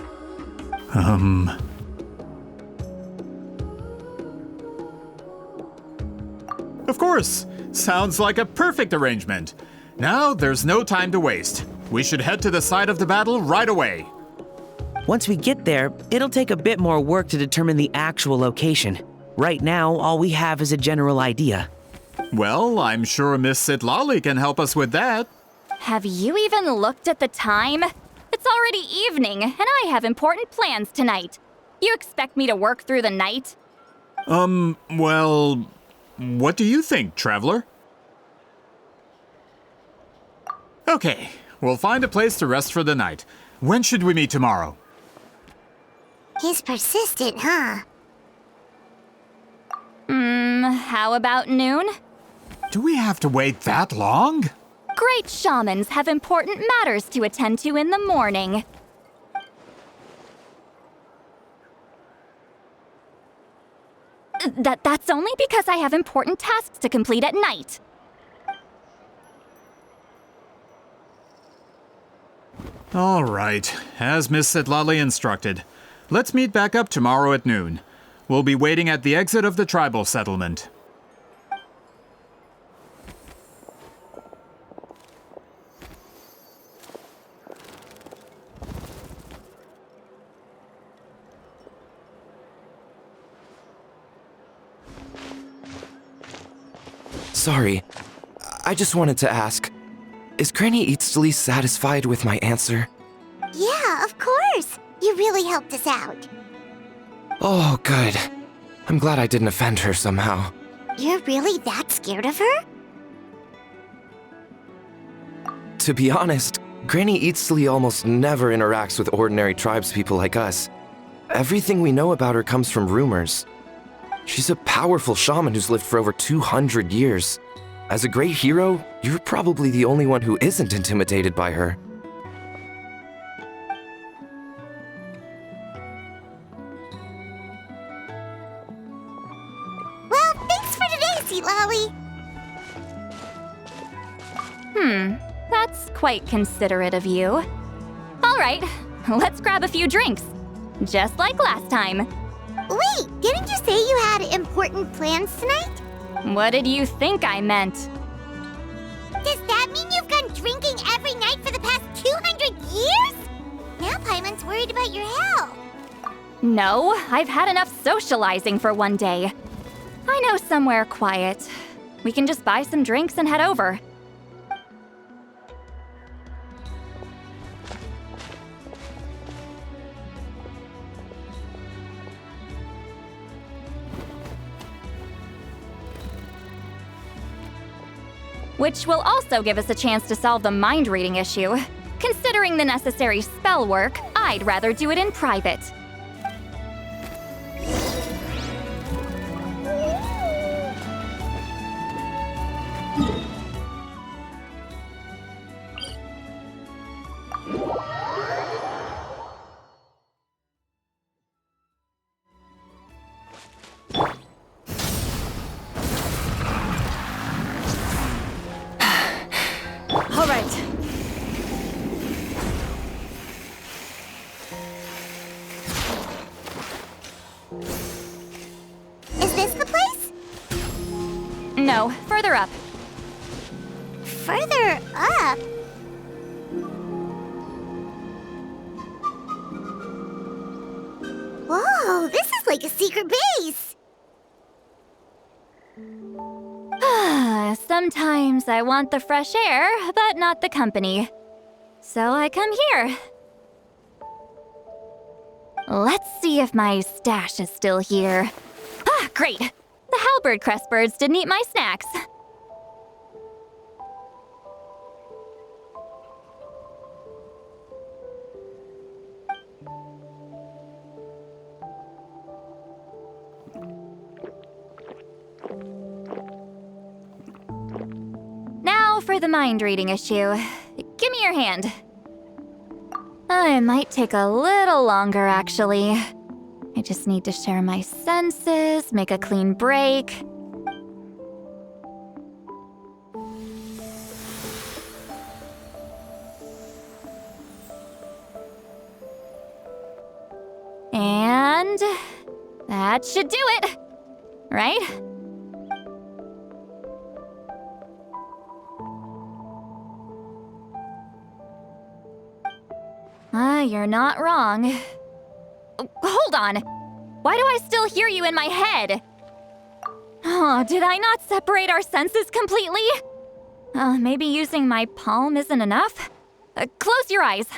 Of course! Sounds like a perfect arrangement. Now, there's no time to waste. We should head to the site of the battle right away. Once we get there, it'll take a bit more work to determine the actual location. Right now, all we have is a general idea. Well, I'm sure Miss Citlali can help us with that. Have you even looked at the time? It's already evening, and I have important plans tonight. You expect me to work through the night? Well, what do you think, Traveler? Okay, we'll find a place to rest for the night. When should we meet tomorrow? He's persistent, huh? How about noon? Do we have to wait that long? Great shamans have important matters to attend to in the morning. That's only because I have important tasks to complete at night. All right, as Miss Citlali instructed. Let's meet back up tomorrow at noon. We'll be waiting at the exit of the tribal settlement. Sorry, I just wanted to ask, is Granny Citlali satisfied with my answer? Yeah, of course. You really helped us out. Oh, good. I'm glad I didn't offend her somehow. You're really that scared of her? To be honest, Granny Citlali almost never interacts with ordinary tribespeople like us. Everything we know about her comes from rumors. She's a powerful shaman who's lived for over 200 years. As a great hero, you're probably the only one who isn't intimidated by her. Well, thanks for today, Citlali. That's quite considerate of you. All right, let's grab a few drinks. Just like last time. Wait, didn't you say you had important plans tonight? What did you think I meant? Does that mean you've gone drinking every night for the past 200 years? Now Paimon's worried about your health. No, I've had enough socializing for one day. I know somewhere quiet. We can just buy some drinks and head over. Which will also give us a chance to solve the mind reading issue. Considering the necessary spell work, I'd rather do it in private. All right. Is this the place? No, further up. Further up? Whoa, this is like a secret base. Sometimes I want the fresh air, but not the company. So I come here. Let's see if my stash is still here. Ah, great! The halberd crest birds didn't eat my snacks. Now for the mind reading issue. Give me your hand. It might take a little longer, actually. I just need to share my senses, make a clean break. And that should do it, right? You're not wrong. Hold on. Why do I still hear you in my head? Oh, did I not separate our senses completely? Maybe using my palm isn't enough? Close your eyes.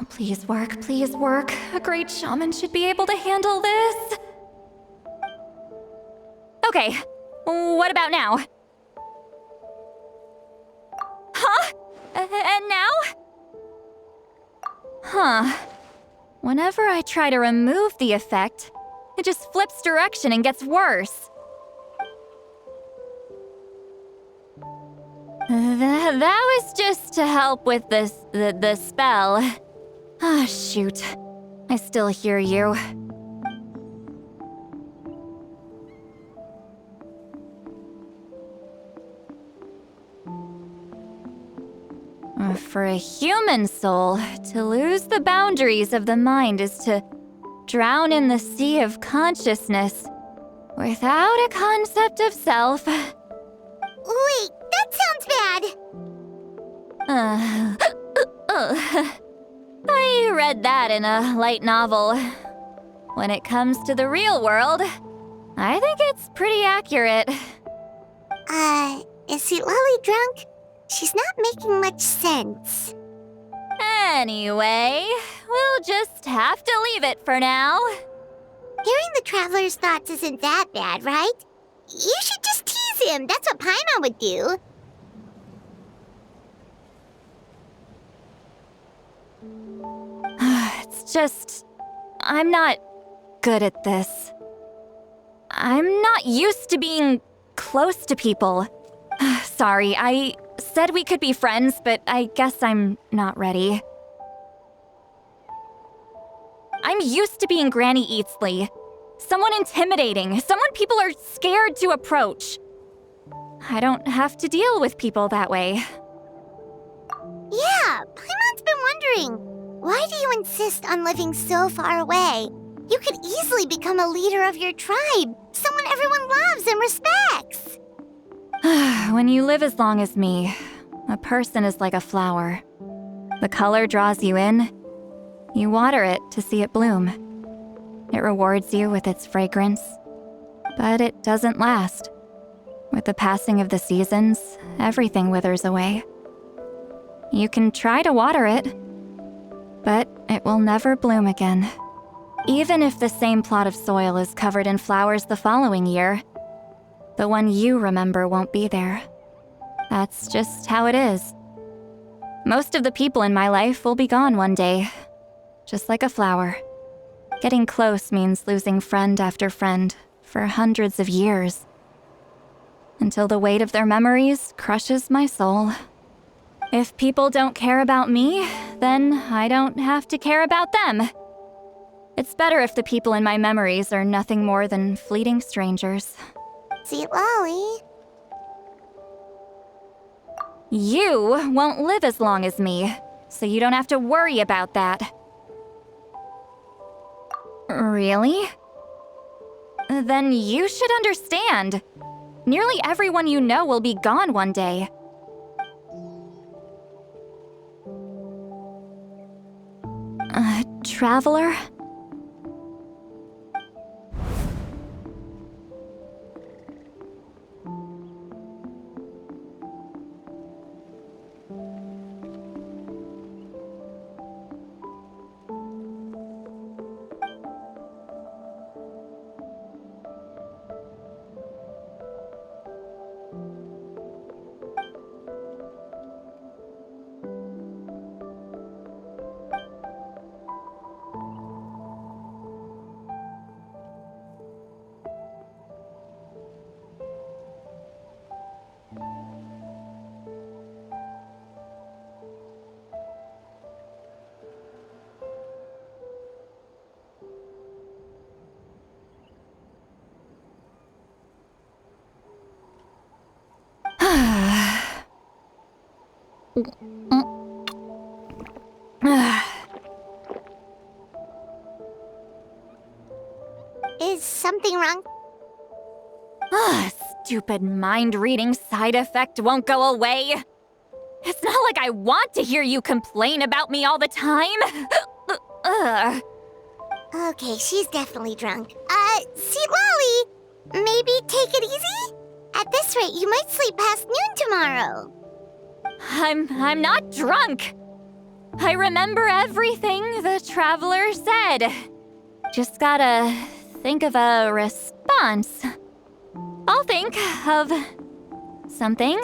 Please work, please work. A great shaman should be able to handle this. Okay, what about now? Huh? And now? Huh. Whenever I try to remove the effect, it just flips direction and gets worse. That was just to help with the spell. Ah, shoot. I still hear you. For a human soul, to lose the boundaries of the mind is to drown in the sea of consciousness without a concept of self. Wait, that sounds bad. I read that in a light novel. When it comes to the real world, I think it's pretty accurate. Is Citlali drunk? She's not making much sense. Anyway, we'll just have to leave it for now. Hearing the Traveler's thoughts isn't that bad, right? You should just tease him. That's what Paimon would do. It's just... I'm not good at this. I'm not used to being close to people. Sorry, I said we could be friends, but I guess I'm not ready. I'm used to being Granny Eatsley. Someone intimidating, someone people are scared to approach. I don't have to deal with people that way. Yeah, Paimon's been wondering. Why do you insist on living so far away? You could easily become a leader of your tribe, someone everyone loves and respects. When you live as long as me, a person is like a flower. The color draws you in. You water it to see it bloom. It rewards you with its fragrance, but it doesn't last. With the passing of the seasons, everything withers away. You can try to water it, but it will never bloom again. Even if the same plot of soil is covered in flowers the following year, the one you remember won't be there. That's just how it is. Most of the people in my life will be gone one day, just like a flower. Getting close means losing friend after friend for hundreds of years, until the weight of their memories crushes my soul. If people don't care about me, then I don't have to care about them. It's better if the people in my memories are nothing more than fleeting strangers. Citlali. You won't live as long as me, so you don't have to worry about that. Really? Then you should understand. Nearly everyone you know will be gone one day. Traveler? Is something wrong? Stupid mind-reading side effect won't go away. It's not like I want to hear you complain about me all the time. Okay, she's definitely drunk. Citlali, maybe take it easy? At this rate, you might sleep past noon tomorrow. I'm not drunk. I remember everything the traveler said. Just gotta think of a response. I'll think of something.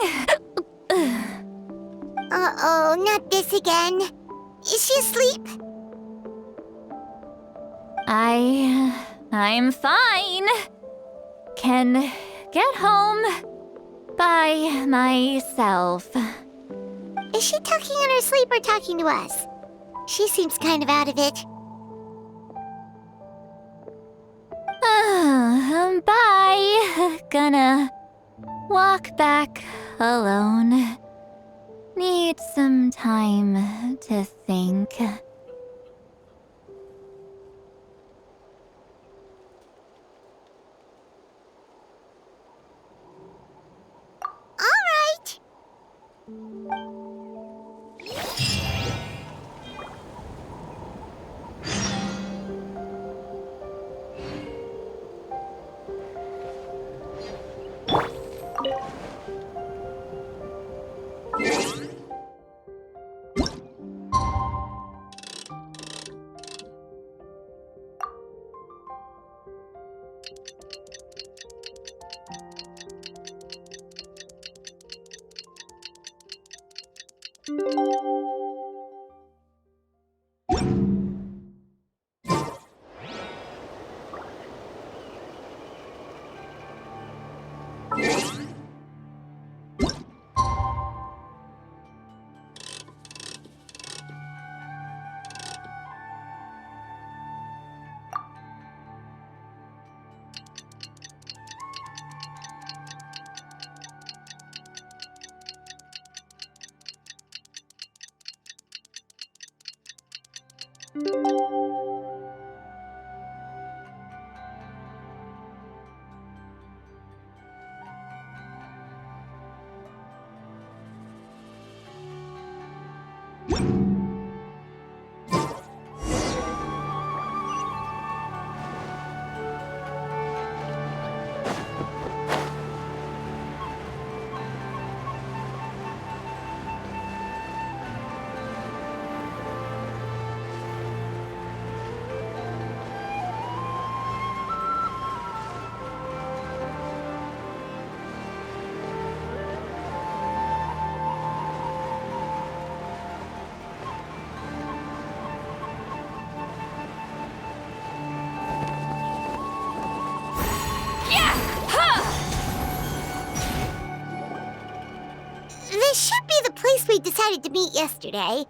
Uh-oh, not this again. Is she asleep? I'm fine. Can get home by myself. Is she talking in her sleep or talking to us? She seems kind of out of it. Bye. Gonna walk back alone. Need some time to think. All right. This should be the place we decided to meet yesterday.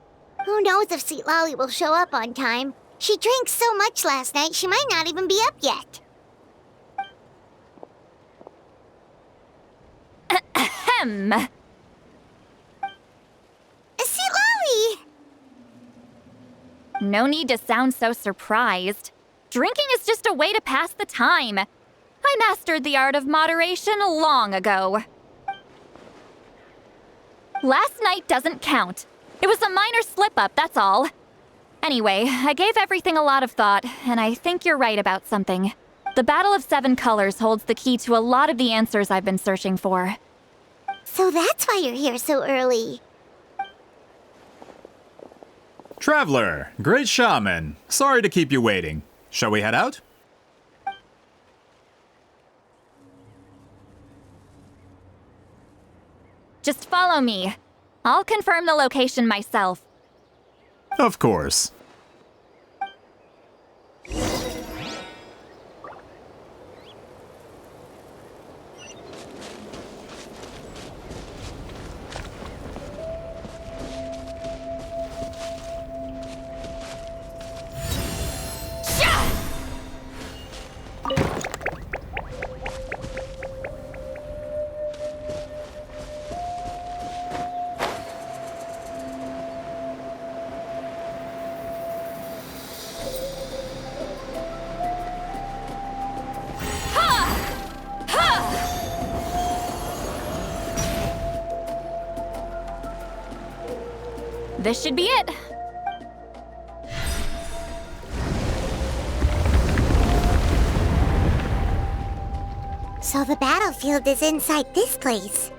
Who knows if Citlali will show up on time. She drank so much last night, she might not even be up yet. Ahem. Citlali! No need to sound so surprised. Drinking is just a way to pass the time. I mastered the art of moderation long ago. Last night doesn't count. It was a minor slip-up, that's all. Anyway, I gave everything a lot of thought, and I think you're right about something. The Battle of Seven Colors holds the key to a lot of the answers I've been searching for. So that's why you're here so early. Traveler, great shaman. Sorry to keep you waiting. Shall we head out? Just follow me. I'll confirm the location myself. Of course. This should be it. So the battlefield is inside this place.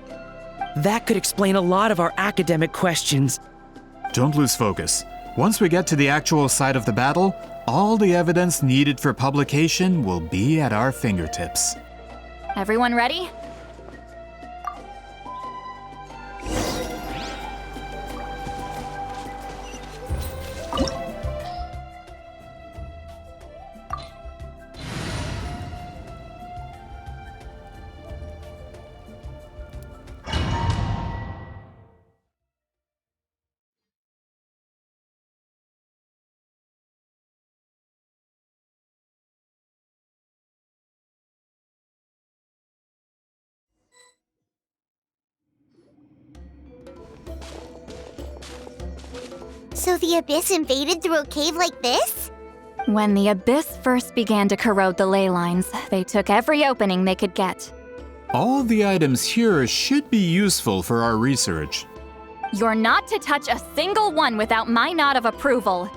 That could explain a lot of our academic questions. don't lose focus. Once we get to the actual site of the battle, all the evidence needed for publication will be at our fingertips. Everyone ready? So the Abyss invaded through a cave like this? When the Abyss first began to corrode the ley lines, they took every opening they could get. All the items here should be useful for our research. You're not to touch a single one without my nod of approval.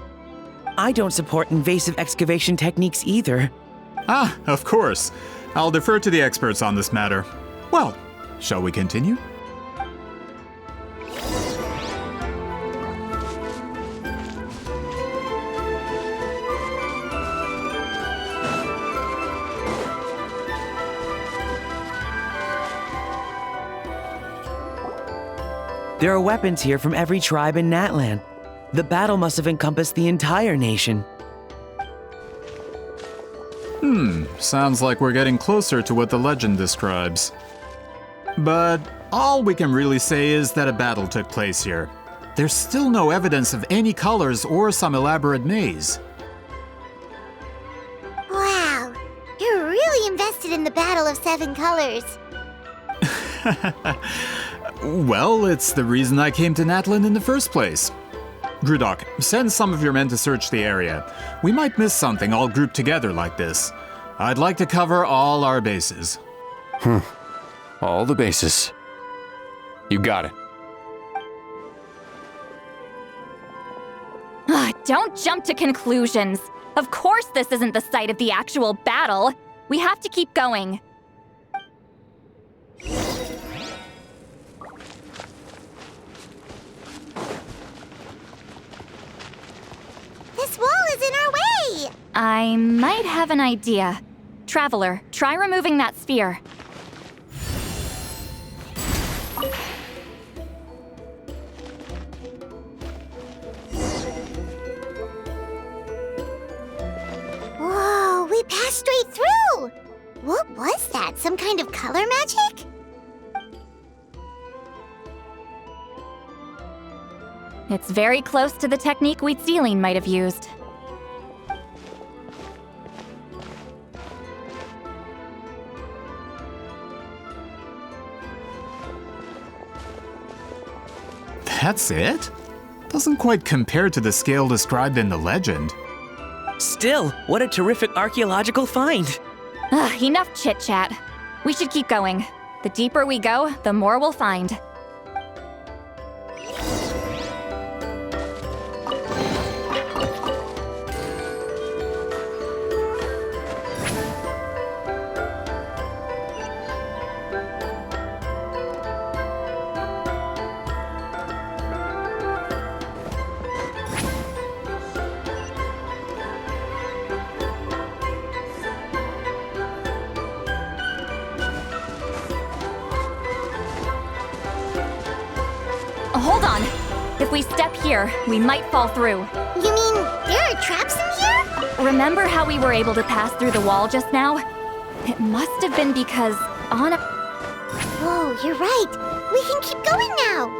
I don't support invasive excavation techniques either. Ah, of course. I'll defer to the experts on this matter. Well, shall we continue? There are weapons here from every tribe in Natlan. The battle must have encompassed the entire nation. Sounds like we're getting closer to what the legend describes. But all we can really say is that a battle took place here. There's still no evidence of any colors or some elaborate maze. Wow, you're really invested in the Battle of Seven Colors. Well, it's the reason I came to Natlan in the first place. Grudok, send some of your men to search the area. We might miss something all grouped together like this. I'd like to cover all our bases. All the bases. You got it. Don't jump to conclusions. Of course this isn't the site of the actual battle. We have to keep going. This wall is in our way! I might have an idea. Traveler, try removing that sphere. Whoa, we passed straight through! What was that? Some kind of color magic? It's very close to the technique Citlali might have used. That's it? Doesn't quite compare to the scale described in the legend. Still, what a terrific archaeological find! Enough chit-chat. We should keep going. The deeper we go, the more we'll find. Hold on. If we step here, we might fall through. You mean there are traps in here? Remember how we were able to pass through the wall just now? It must have been because on a... Whoa, you're right. We can keep going now.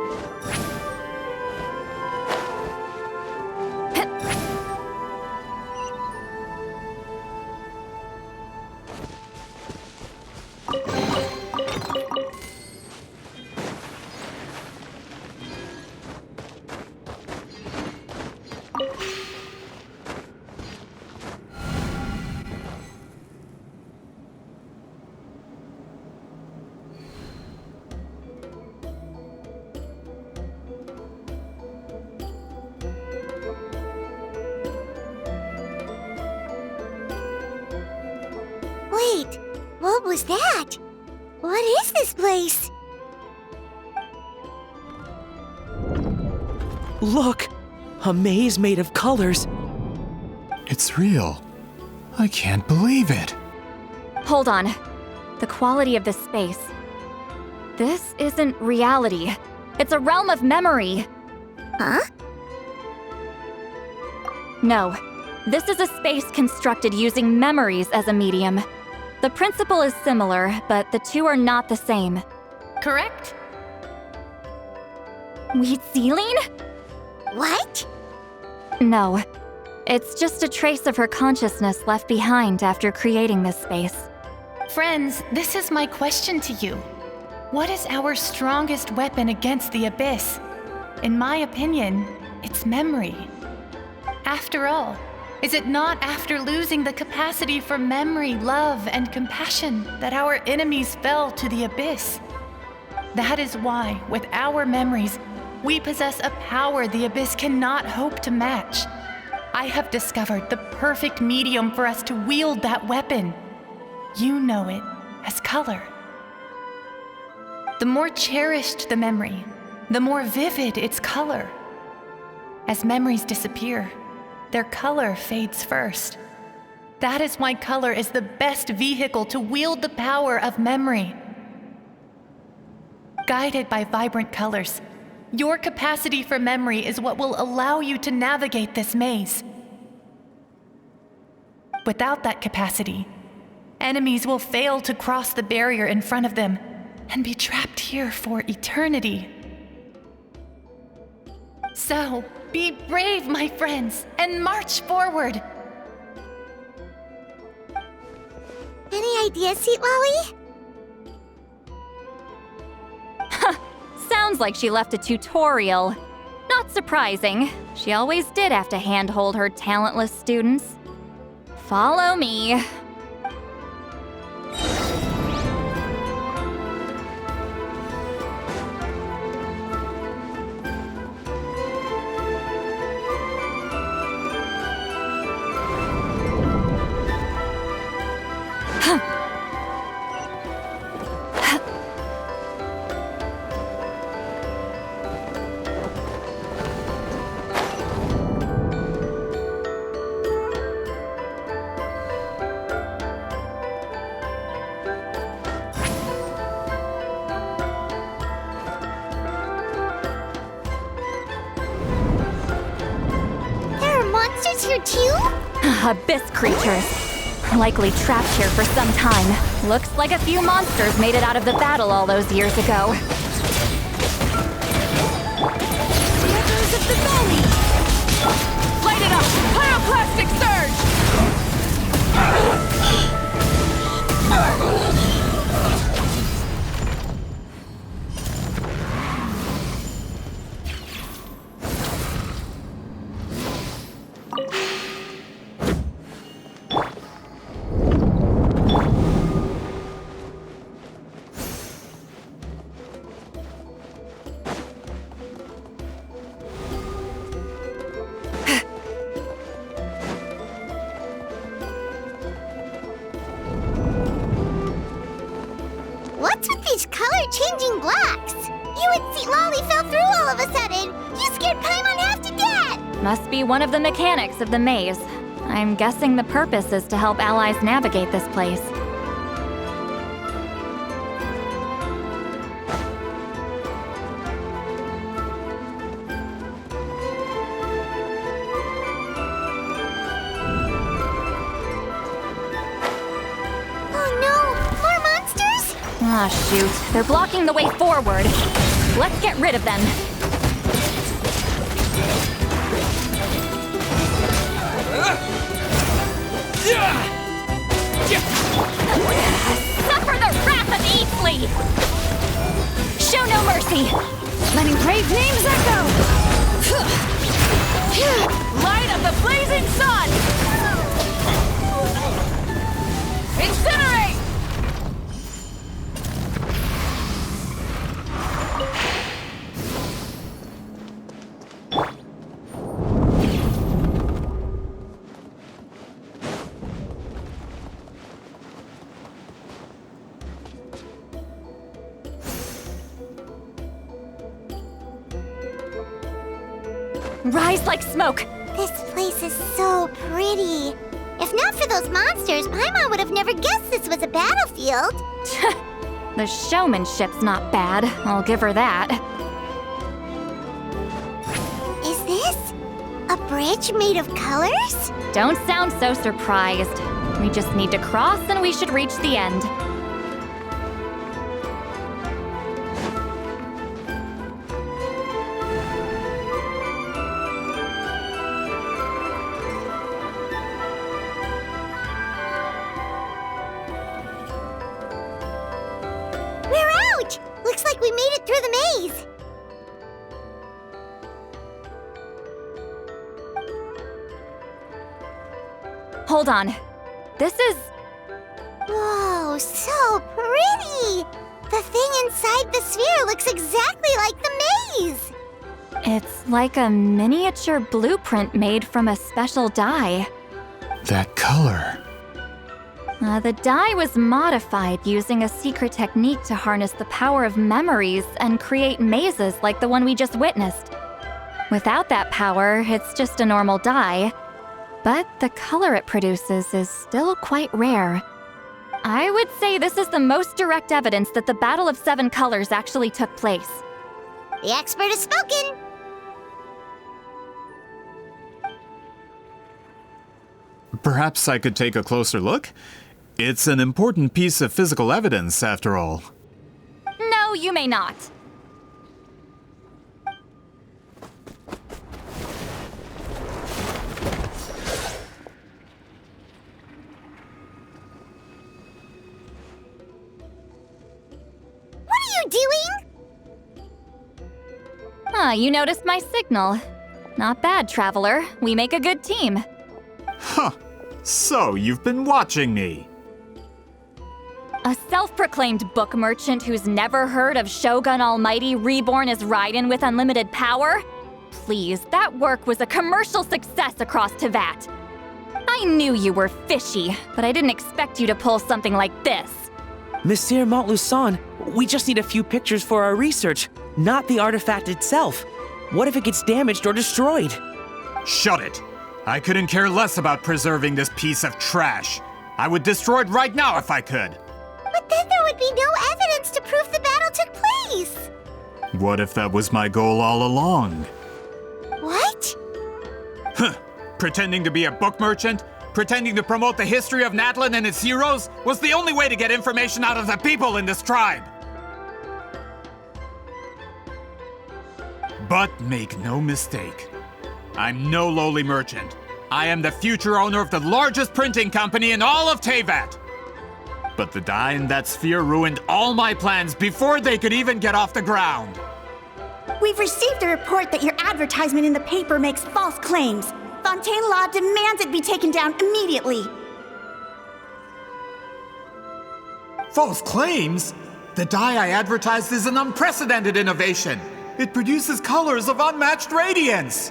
Wait, what was that? What is this place? Look! A maze made of colors. It's real. I can't believe it. Hold on. The quality of this space. This isn't reality. It's a realm of memory. Huh? No. This is a space constructed using memories as a medium. The principle is similar, but the two are not the same. Correct? Citlali? What? No. It's just a trace of her consciousness left behind after creating this space. Friends, this is my question to you. What is our strongest weapon against the Abyss? In my opinion, it's memory. After all, is it not after losing the capacity for memory, love, and compassion that our enemies fell to the Abyss? That is why, with our memories, we possess a power the Abyss cannot hope to match. I have discovered the perfect medium for us to wield that weapon. You know it as color. The more cherished the memory, the more vivid its color. As memories disappear, their color fades first. That is why color is the best vehicle to wield the power of memory. Guided by vibrant colors, your capacity for memory is what will allow you to navigate this maze. Without that capacity, enemies will fail to cross the barrier in front of them and be trapped here for eternity. So, be brave, my friends, and march forward. Any ideas, Citlali? Sounds like she left a tutorial. Not surprising. She always did have to handhold her talentless students. Follow me. Here too? Abyss creatures. Likely trapped here for some time. Looks like a few monsters made it out of the battle all those years ago. Rivers of the valley! Light it up! Pyroclastic surge! What's with these color-changing blocks? You and Citlali fell through all of a sudden. You scared Paimon half to death. Must be one of the mechanics of the maze. I'm guessing the purpose is to help allies navigate this place. Ah, shoot. They're blocking the way forward. Let's get rid of them. Suffer the wrath of Citlali! Show no mercy! Letting brave names echo! Light of the blazing sun! Incinerate! rise like smoke. This place is so pretty. If not for those monsters, Paimon would have never guessed this was a battlefield. The showmanship's not bad, I'll give her that. Is this a bridge made of colors? Don't sound so surprised. We just need to cross and we should reach the end. We're out! Looks like we made it through the maze. Hold on. This is... Whoa, so pretty! The thing inside the sphere looks exactly like the maze! It's like a miniature blueprint made from a special dye. That color. The dye was modified using a secret technique to harness the power of memories and create mazes like the one we just witnessed. Without that power, it's just a normal dye. But the color it produces is still quite rare. I would say this is the most direct evidence that the Battle of Seven Colors actually took place. The expert has spoken! Perhaps I could take a closer look? It's an important piece of physical evidence, after all. No, you may not. What are you doing? You noticed my signal. Not bad, Traveler. We make a good team. Huh. So, you've been watching me. A self-proclaimed book merchant who's never heard of Shogun Almighty reborn as Raiden with unlimited power? Please, that work was a commercial success across Teyvat. I knew you were fishy, but I didn't expect you to pull something like this. Monsieur Montluçon, we just need a few pictures for our research, not the artifact itself. What if it gets damaged or destroyed? Shut it! I couldn't care less about preserving this piece of trash. I would destroy it right now if I could. But then there would be no evidence to prove the battle took place. What if that was my goal all along? What? Huh. Pretending to be a book merchant, pretending to promote the history of Natlan and its heroes, was the only way to get information out of the people in this tribe. But make no mistake, I'm no lowly merchant. I am the future owner of the largest printing company in all of Teyvat. But the dye in that sphere ruined all my plans before they could even get off the ground. We've received a report that your advertisement in the paper makes false claims. Fontaine Law demands it be taken down immediately. False claims? The dye I advertised is an unprecedented innovation. It produces colors of unmatched radiance.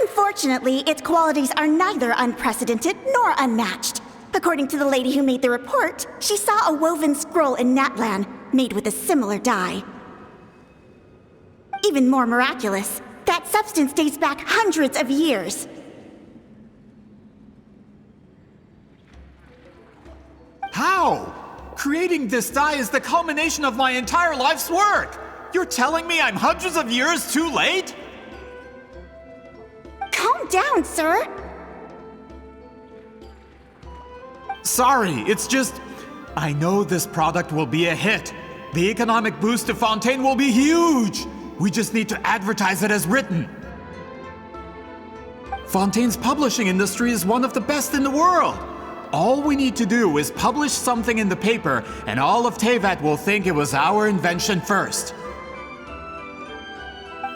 Unfortunately, its qualities are neither unprecedented nor unmatched. According to the lady who made the report, she saw a woven scroll in Natlan made with a similar dye. Even more miraculous, that substance dates back hundreds of years. How? Creating this dye is the culmination of my entire life's work. You're telling me I'm hundreds of years too late? Calm down, sir. Sorry, it's just... I know this product will be a hit. The economic boost to Fontaine will be huge. We just need to advertise it as written. Fontaine's publishing industry is one of the best in the world. All we need to do is publish something in the paper, and all of Teyvat will think it was our invention first.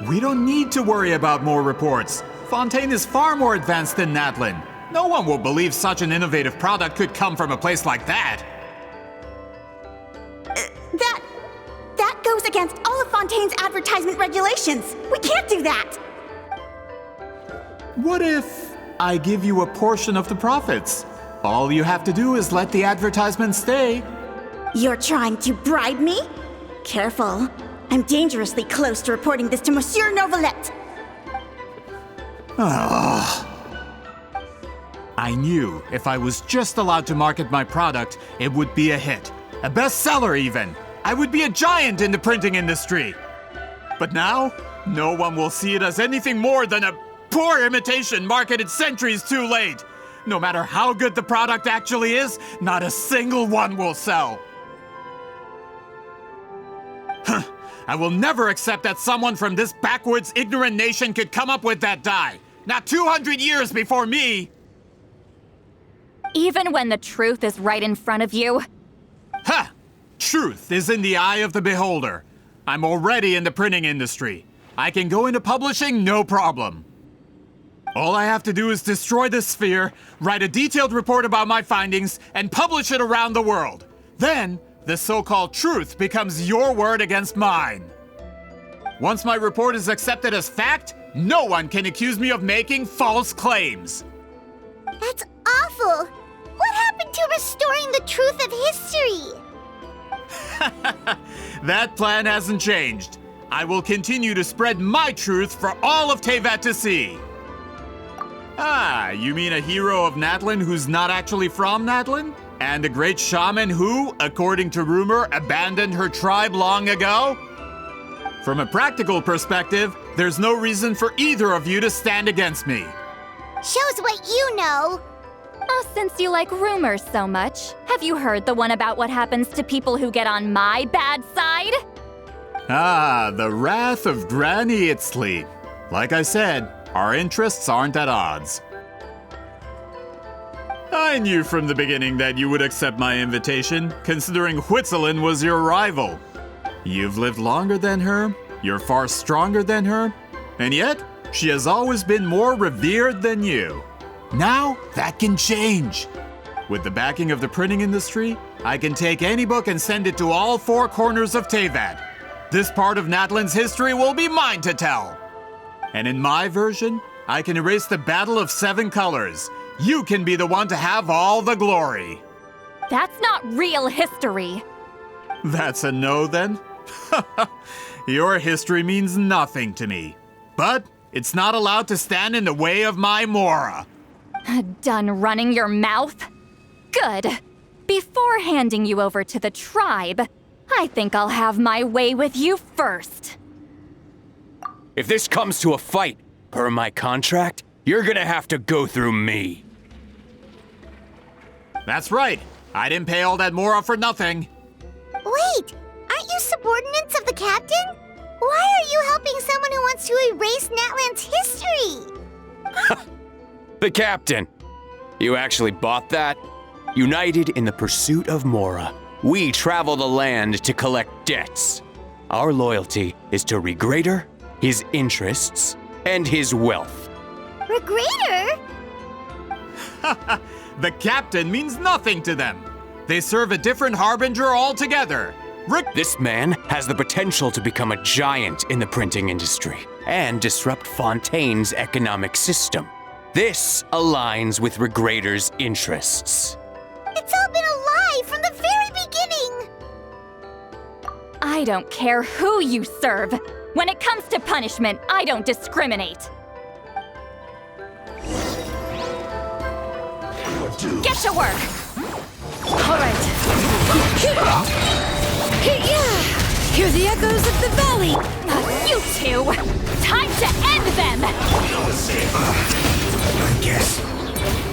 We don't need to worry about more reports. Fontaine is far more advanced than Natlan. No one will believe such an innovative product could come from a place like that. That goes against all of Fontaine's advertisement regulations. We can't do that. What if I give you a portion of the profits? All you have to do is let the advertisement stay. You're trying to bribe me? Careful. I'm dangerously close to reporting this to Monsieur Novelette. I knew if I was just allowed to market my product, it would be a hit. A bestseller, even. I would be a giant in the printing industry. But now, no one will see it as anything more than a poor imitation marketed centuries too late. No matter how good the product actually is, not a single one will sell. I will never accept that someone from this backwoods, ignorant nation could come up with that dye. Not 200 years before me! Even when the truth is right in front of you? Ha! Truth is in the eye of the beholder. I'm already in the printing industry. I can go into publishing, no problem. All I have to do is destroy the sphere, write a detailed report about my findings, and publish it around the world. Then, the so-called truth becomes your word against mine. Once my report is accepted as fact, no one can accuse me of making false claims. That's awful! What happened to restoring the truth of history? That plan hasn't changed. I will continue to spread my truth for all of Teyvat to see. Ah, you mean a hero of Natlan who's not actually from Natlan? And a great shaman who, according to rumor, abandoned her tribe long ago? From a practical perspective, there's no reason for either of you to stand against me. Shows what you know. Oh, since you like rumors so much, have you heard the one about what happens to people who get on my bad side? Ah, the wrath of Granny Citlali. Like I said, our interests aren't at odds. I knew from the beginning that you would accept my invitation, considering Huitzilin was your rival. You've lived longer than her, you're far stronger than her, and yet, she has always been more revered than you. Now, that can change. With the backing of the printing industry, I can take any book and send it to all four corners of Teyvat. This part of Natlan's history will be mine to tell. And in my version, I can erase the Battle of Seven Colors. You can be the one to have all the glory. That's not real history. That's a no, then? Your history means nothing to me. But it's not allowed to stand in the way of my Mora. Done running your mouth? Good. Before handing you over to the tribe, I think I'll have my way with you first. If this comes to a fight, per my contract, you're gonna have to go through me. That's right. I didn't pay all that Mora for nothing. Wait, aren't you subordinates of the captain? Why are you helping someone who wants to erase Natlan's history? The captain. You actually bought that? United in the pursuit of Mora, we travel the land to collect debts. Our loyalty is to Regrader, his interests, and his wealth. Regrader? The captain means nothing to them. They serve a different harbinger altogether. This man has the potential to become a giant in the printing industry and disrupt Fontaine's economic system. This aligns with Regrader's interests. It's all been a lie from the very beginning! I don't care who you serve. When it comes to punishment, I don't discriminate. Get to work! All right. Hear the echoes of the valley! You two! Time to end them! I guess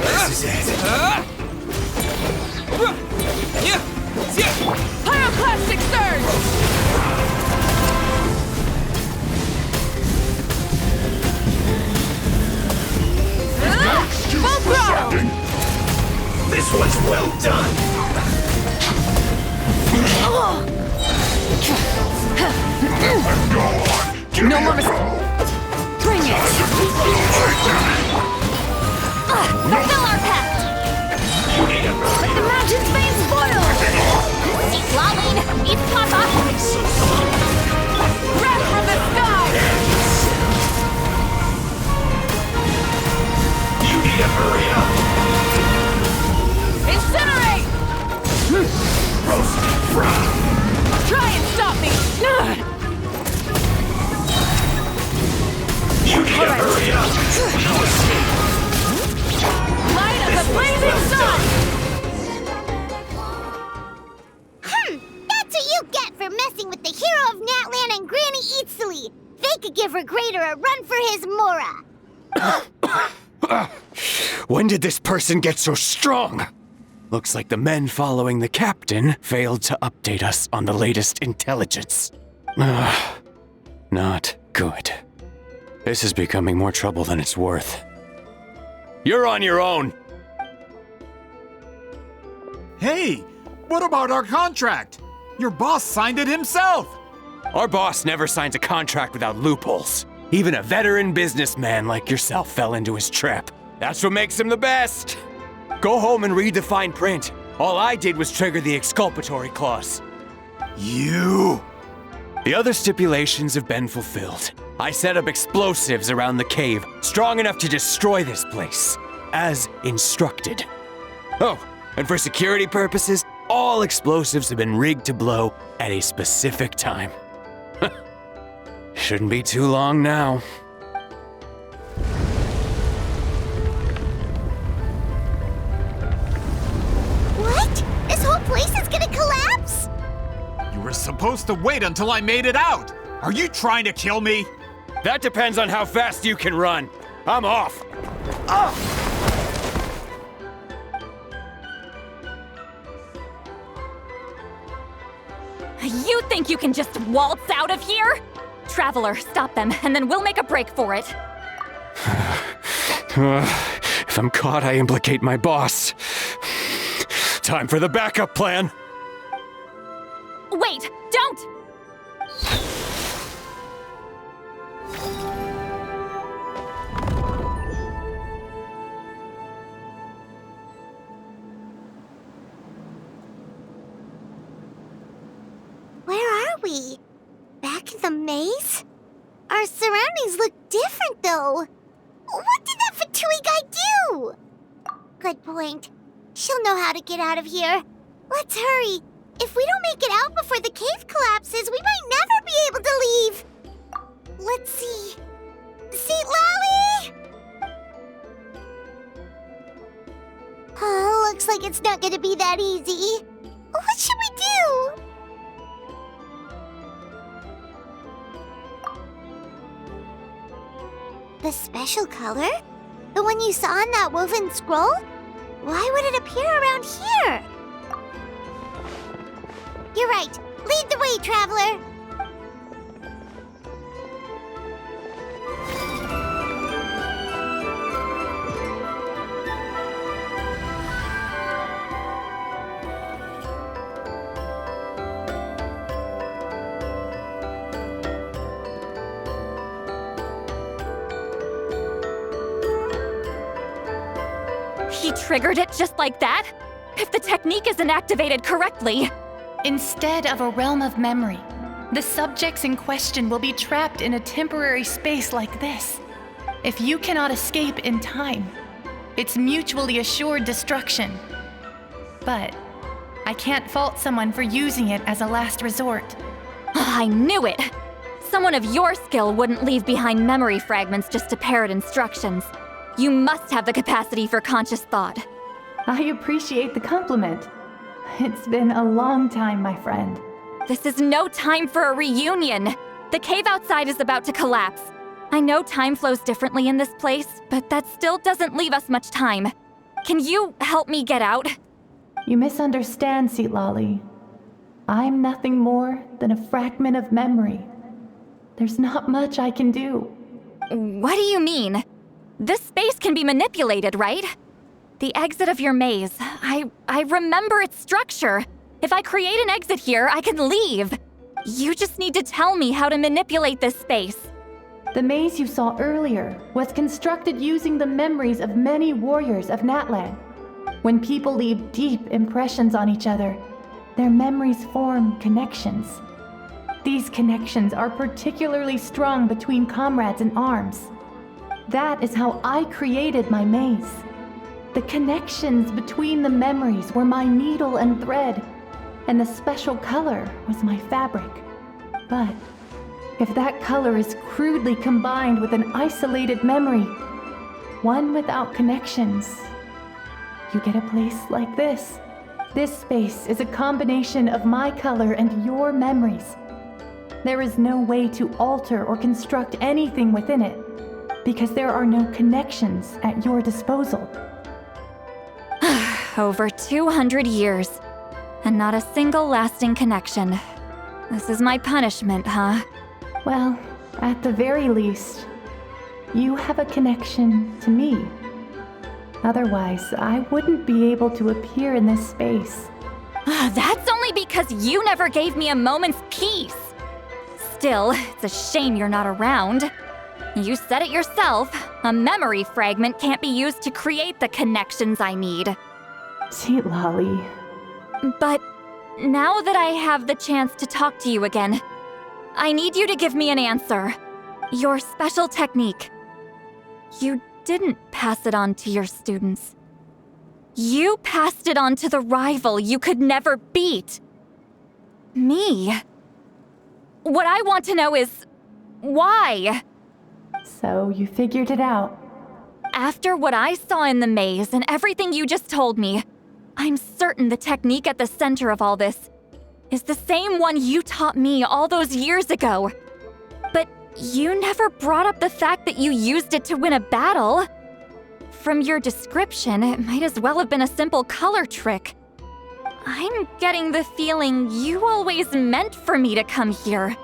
this is it. Pyroclastic surge! Full throttle! This one's well done. No more mistakes. Bring it! Fulfill our pact! Let the mountain's veins boil! Citlali, eat Papa! Breath from the sky! You need to hurry up. Incinerate! Roast and fry. Try and stop me! No escape! Light of the blazing sun! That's what you get for messing with the hero of Natlan and Granny Citlali. They could give Regrader a run for his Mora. When did this person get so strong? Looks like the men following the captain failed to update us on the latest intelligence. Not good. This is becoming more trouble than it's worth. You're on your own! Hey, what about our contract? Your boss signed it himself! Our boss never signs a contract without loopholes. Even a veteran businessman like yourself fell into his trap. That's what makes him the best! Go home and read the fine print. All I did was trigger the exculpatory clause. You! The other stipulations have been fulfilled. I set up explosives around the cave, strong enough to destroy this place, as instructed. Oh, and for security purposes, all explosives have been rigged to blow at a specific time. Shouldn't be too long now. What? This whole place is gonna collapse? You were supposed to wait until I made it out! Are you trying to kill me? That depends on how fast you can run. I'm off. You think you can just waltz out of here? Traveler, stop them, and then we'll make a break for it. If I'm caught, I implicate my boss. Time for the backup plan. Wait, don't! Where are we? Back in the maze? Our surroundings look different, though. What did that Fatui guy do? Good point. She'll know how to get out of here. Let's hurry. If we don't make it out before the cave collapses, we might never be able to leave. Let's see. Citlali! Oh, looks like it's not gonna be that easy. What should we do? The special color? The one you saw in that woven scroll? Why would it appear around here? You're right. Lead the way, traveler. He triggered it just like that? If the technique isn't activated correctly... Instead of a realm of memory, the subjects in question will be trapped in a temporary space like this. If you cannot escape in time, it's mutually assured destruction. But I can't fault someone for using it as a last resort. I knew it! Someone of your skill wouldn't leave behind memory fragments just to parrot instructions. You must have the capacity for conscious thought. I appreciate the compliment. It's been a long time, my friend. This is no time for a reunion. The cave outside is about to collapse. I know time flows differently in this place, but that still doesn't leave us much time. Can you help me get out? You misunderstand, Citlali. I'm nothing more than a fragment of memory. There's not much I can do. What do you mean? This space can be manipulated, right? The exit of your maze. I remember its structure. If I create an exit here, I can leave. You just need to tell me how to manipulate this space. The maze you saw earlier was constructed using the memories of many warriors of Natlan. When people leave deep impressions on each other, their memories form connections. These connections are particularly strong between comrades in arms. That is how I created my maze. The connections between the memories were my needle and thread, and the special color was my fabric. But If that color is crudely combined with an isolated memory, one without connections, you get a place like this. This space is a combination of my color and your memories. There is no way to alter or construct anything within it, because there are no connections at your disposal. Over 200 years, and not a single lasting connection. This is my punishment, huh? Well, at the very least, you have a connection to me. Otherwise, I wouldn't be able to appear in this space. That's only because you never gave me a moment's peace. Still, it's a shame you're not around. You said it yourself. A memory fragment can't be used to create the connections I need. Citlali. But now that I have the chance to talk to you again, I need you to give me an answer. Your special technique. You didn't pass it on to your students. You passed it on to the rival you could never beat. Me. What I want to know is, why? So you figured it out. After what I saw in the maze and everything you just told me, I'm certain the technique at the center of all this is the same one you taught me all those years ago. But you never brought up the fact that you used it to win a battle. From your description, it might as well have been a simple color trick. I'm getting the feeling you always meant for me to come here.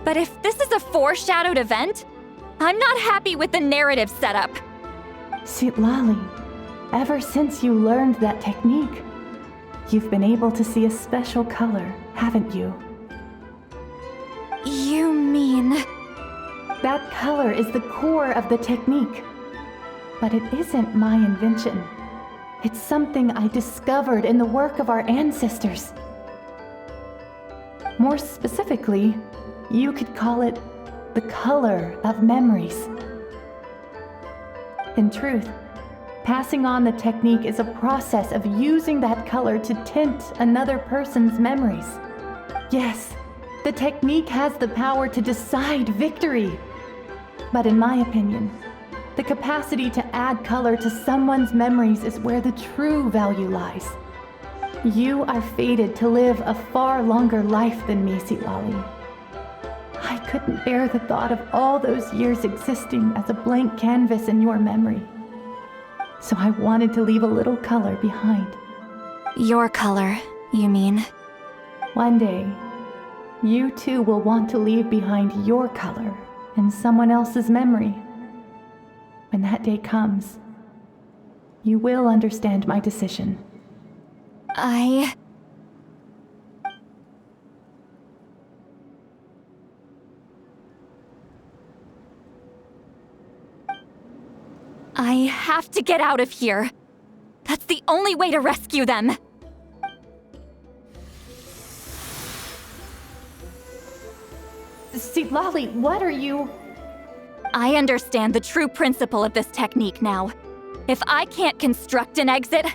But if this is a foreshadowed event, I'm not happy with the narrative setup. Citlali, ever since you learned that technique, you've been able to see a special color, haven't you? You mean... That color is the core of the technique. But it isn't my invention. It's something I discovered in the work of our ancestors. More specifically, you could call it the color of memories. In truth, passing on the technique is a process of using that color to tint another person's memories. Yes, the technique has the power to decide victory. But in my opinion, the capacity to add color to someone's memories is where the true value lies. You are fated to live a far longer life than me, Citlali. I couldn't bear the thought of all those years existing as a blank canvas in your memory. So I wanted to leave a little color behind. Your color, you mean? One day, you too will want to leave behind your color in someone else's memory. When that day comes, you will understand my decision. I have to get out of here. That's the only way to rescue them. Citlali, what are you... I understand the true principle of this technique now. If I can't construct an exit,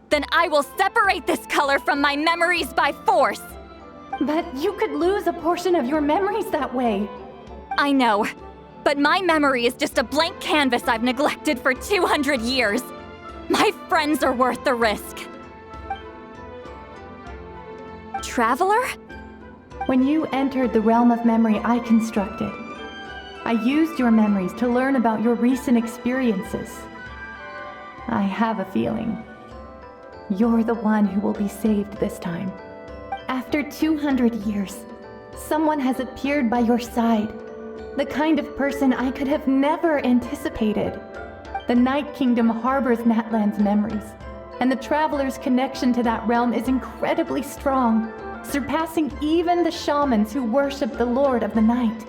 then I will separate this color from my memories by force. But you could lose a portion of your memories that way. I know, but my memory is just a blank canvas I've neglected for 200 years. My friends are worth the risk. Traveler? When you entered the realm of memory I constructed, I used your memories to learn about your recent experiences. I have a feeling you're the one who will be saved this time. After 200 years, someone has appeared by your side. The kind of person I could have never anticipated. The Night Kingdom harbors Natlan's memories, and the Traveler's connection to that realm is incredibly strong, surpassing even the shamans who worship the Lord of the Night.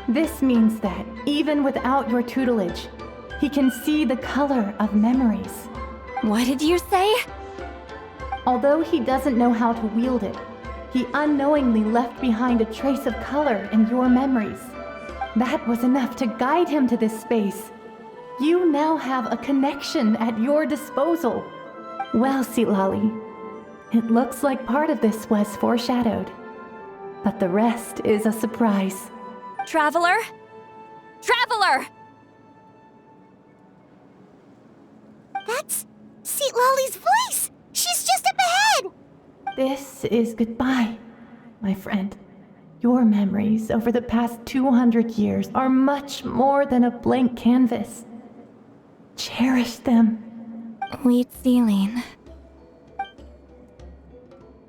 This means that, even without your tutelage, he can see the color of memories. What did you say? Although he doesn't know how to wield it, he unknowingly left behind a trace of color in your memories. That was enough to guide him to this space. You now have a connection at your disposal. Well, Citlali, it looks like part of this was foreshadowed. but the rest is a surprise. Traveler? Traveler! That's Citlali's voice! She's just up ahead! This is goodbye, my friend. Your memories over the past 200 years are much more than a blank canvas. Cherish them. Wheat ceiling.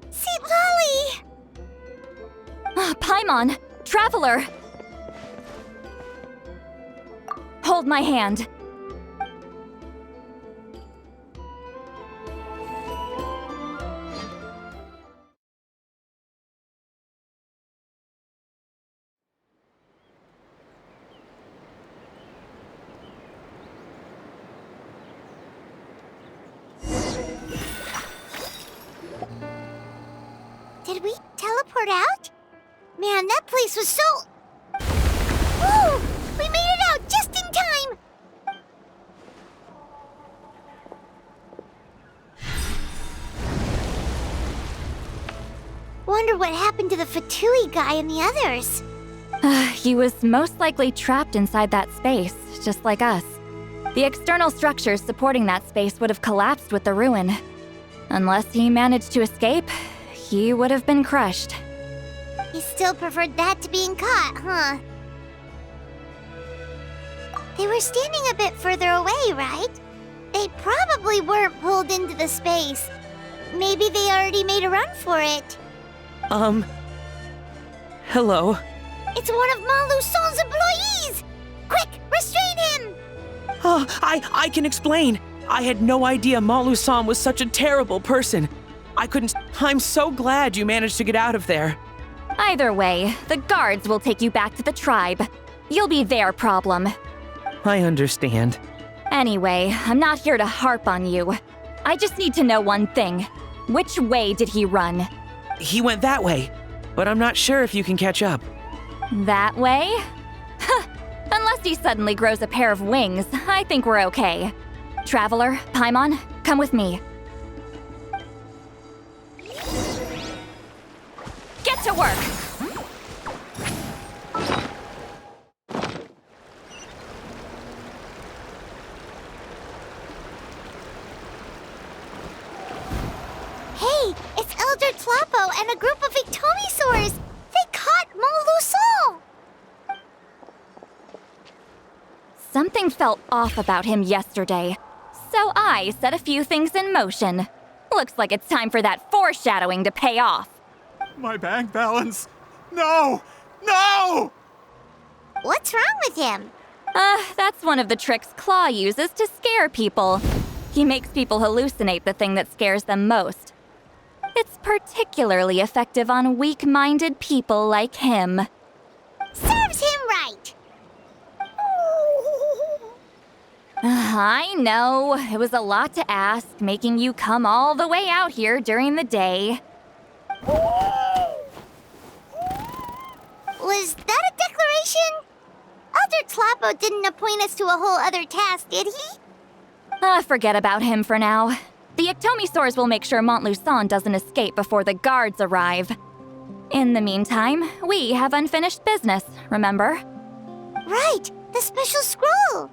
Citlali! Paimon! Traveler! Hold my hand. Did we teleport out? Man, that place was so... Woo! We made it out just in time! Wonder what happened to the Fatui guy and the others. He was most likely trapped inside that space, just like us. The external structures supporting that space would have collapsed with the ruin. Unless he managed to escape, he would have been crushed. He still preferred that to being caught, huh? They were standing a bit further away, right? They probably weren't pulled into the space. Maybe they already made a run for it. Hello? It's one of Maluson's employees! Quick, restrain him! Oh, I can explain. I had no idea Malu-san was such a terrible person. I'm so glad you managed to get out of there. Either way, the guards will take you back to the tribe. You'll be their problem. I understand. Anyway, I'm not here to harp on you. I just need to know one thing. Which way did he run? He went that way, but I'm not sure if you can catch up. That way? Unless he suddenly grows a pair of wings, I think we're okay. Traveler, Paimon, come with me. Get to work! Hey, it's Elder Tlapo and a group of Ictomisaurs! They caught Maluson! Something felt off about him yesterday, so I set a few things in motion. Looks like it's time for that foreshadowing to pay off. My bank balance! No! No! What's wrong with him? That's one of the tricks Claw uses to scare people. He makes people hallucinate the thing that scares them most. It's particularly effective on weak-minded people like him. Serves him right! I know, it was a lot to ask, making you come all the way out here during the day. Was that a declaration? Elder Tlapo didn't appoint us to a whole other task, did he? Forget about him for now. The Ictomisaurs will make sure Montluçon doesn't escape before the guards arrive. In the meantime, we have unfinished business, remember? Right, the special scroll!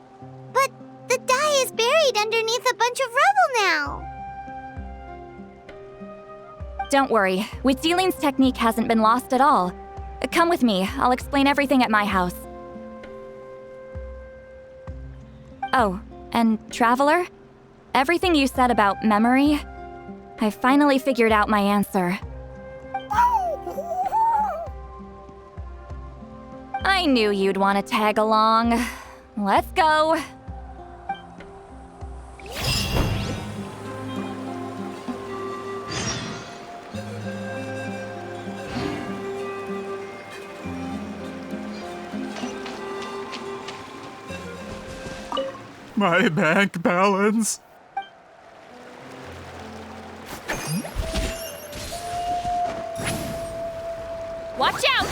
But the die is buried underneath a bunch of rubble now! Don't worry, Witziling's technique hasn't been lost at all. Come with me, I'll explain everything at my house. Oh, and Traveler? Everything you said about memory, I finally figured out my answer. I knew you'd want to tag along. Let's go. My bank balance. Watch out!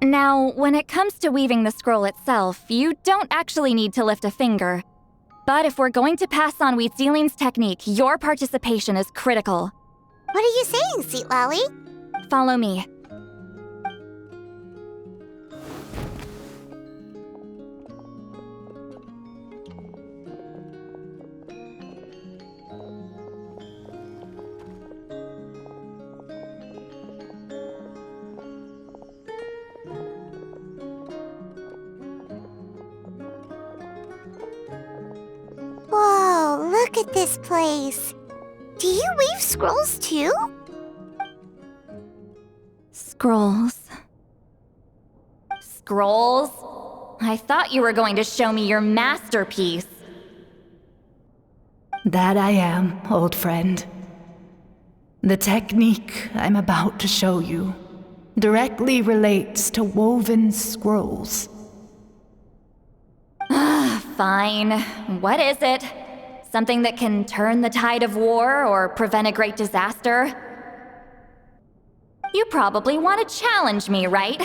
Now, when it comes to weaving the scroll itself, you don't actually need to lift a finger. But if we're going to pass on Wheatzilion's technique, your participation is critical. What are you saying, Citlali? Follow me. Whoa, look at this place. Do you weave scrolls too? Scrolls. Scrolls? I thought you were going to show me your masterpiece. That I am, old friend. The technique I'm about to show you directly relates to woven scrolls. Fine. What is it? Something that can turn the tide of war or prevent a great disaster? You probably want to challenge me, right?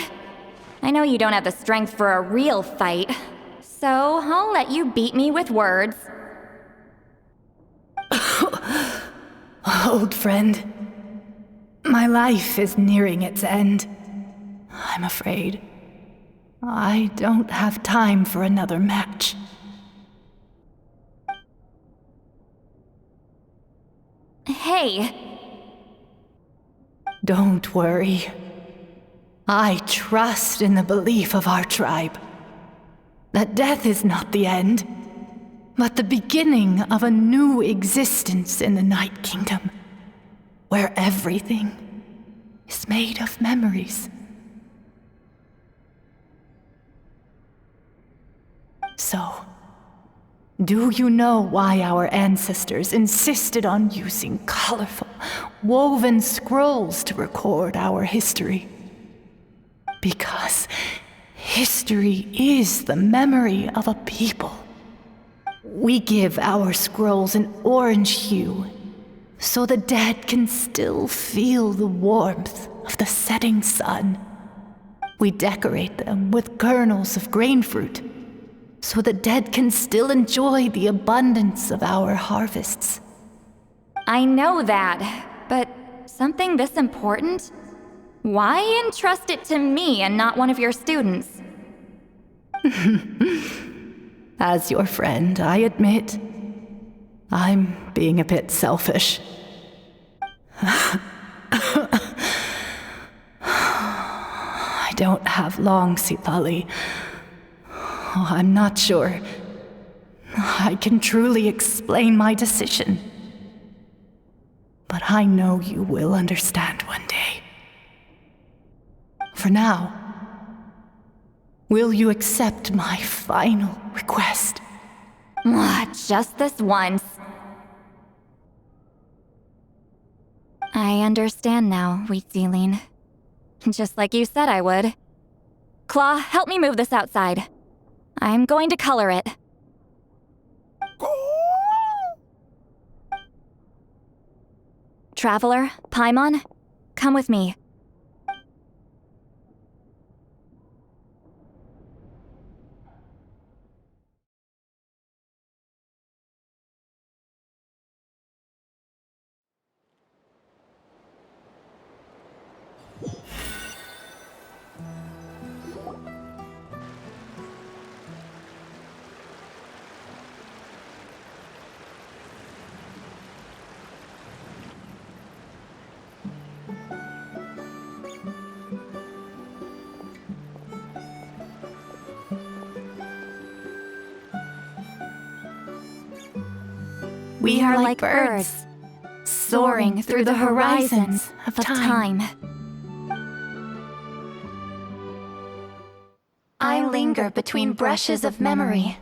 I know you don't have the strength for a real fight, so I'll let you beat me with words. Old friend, my life is nearing its end. I'm afraid I don't have time for another match. Hey. Don't worry. I trust in the belief of our tribe that death is not the end, but the beginning of a new existence in the Night Kingdom, where everything is made of memories. So, do you know why our ancestors insisted on using colorful, woven scrolls to record our history? Because history is the memory of a people. We give our scrolls an orange hue, so the dead can still feel the warmth of the setting sun. We decorate them with kernels of grain fruit, so the dead can still enjoy the abundance of our harvests. I know that, but something this important? Why entrust it to me and not one of your students? As your friend, I admit, I'm being a bit selfish. I don't have long, Citlali. Oh, I'm not sure I can truly explain my decision. But I know you will understand one day. For now, will you accept my final request? Just this once. I understand now, Wheatziling. Just like you said I would. Claw, help me move this outside. I'm going to color it. Traveler, Paimon, come with me. We are like birds, soaring through the horizons of time. I linger between brushes of memory,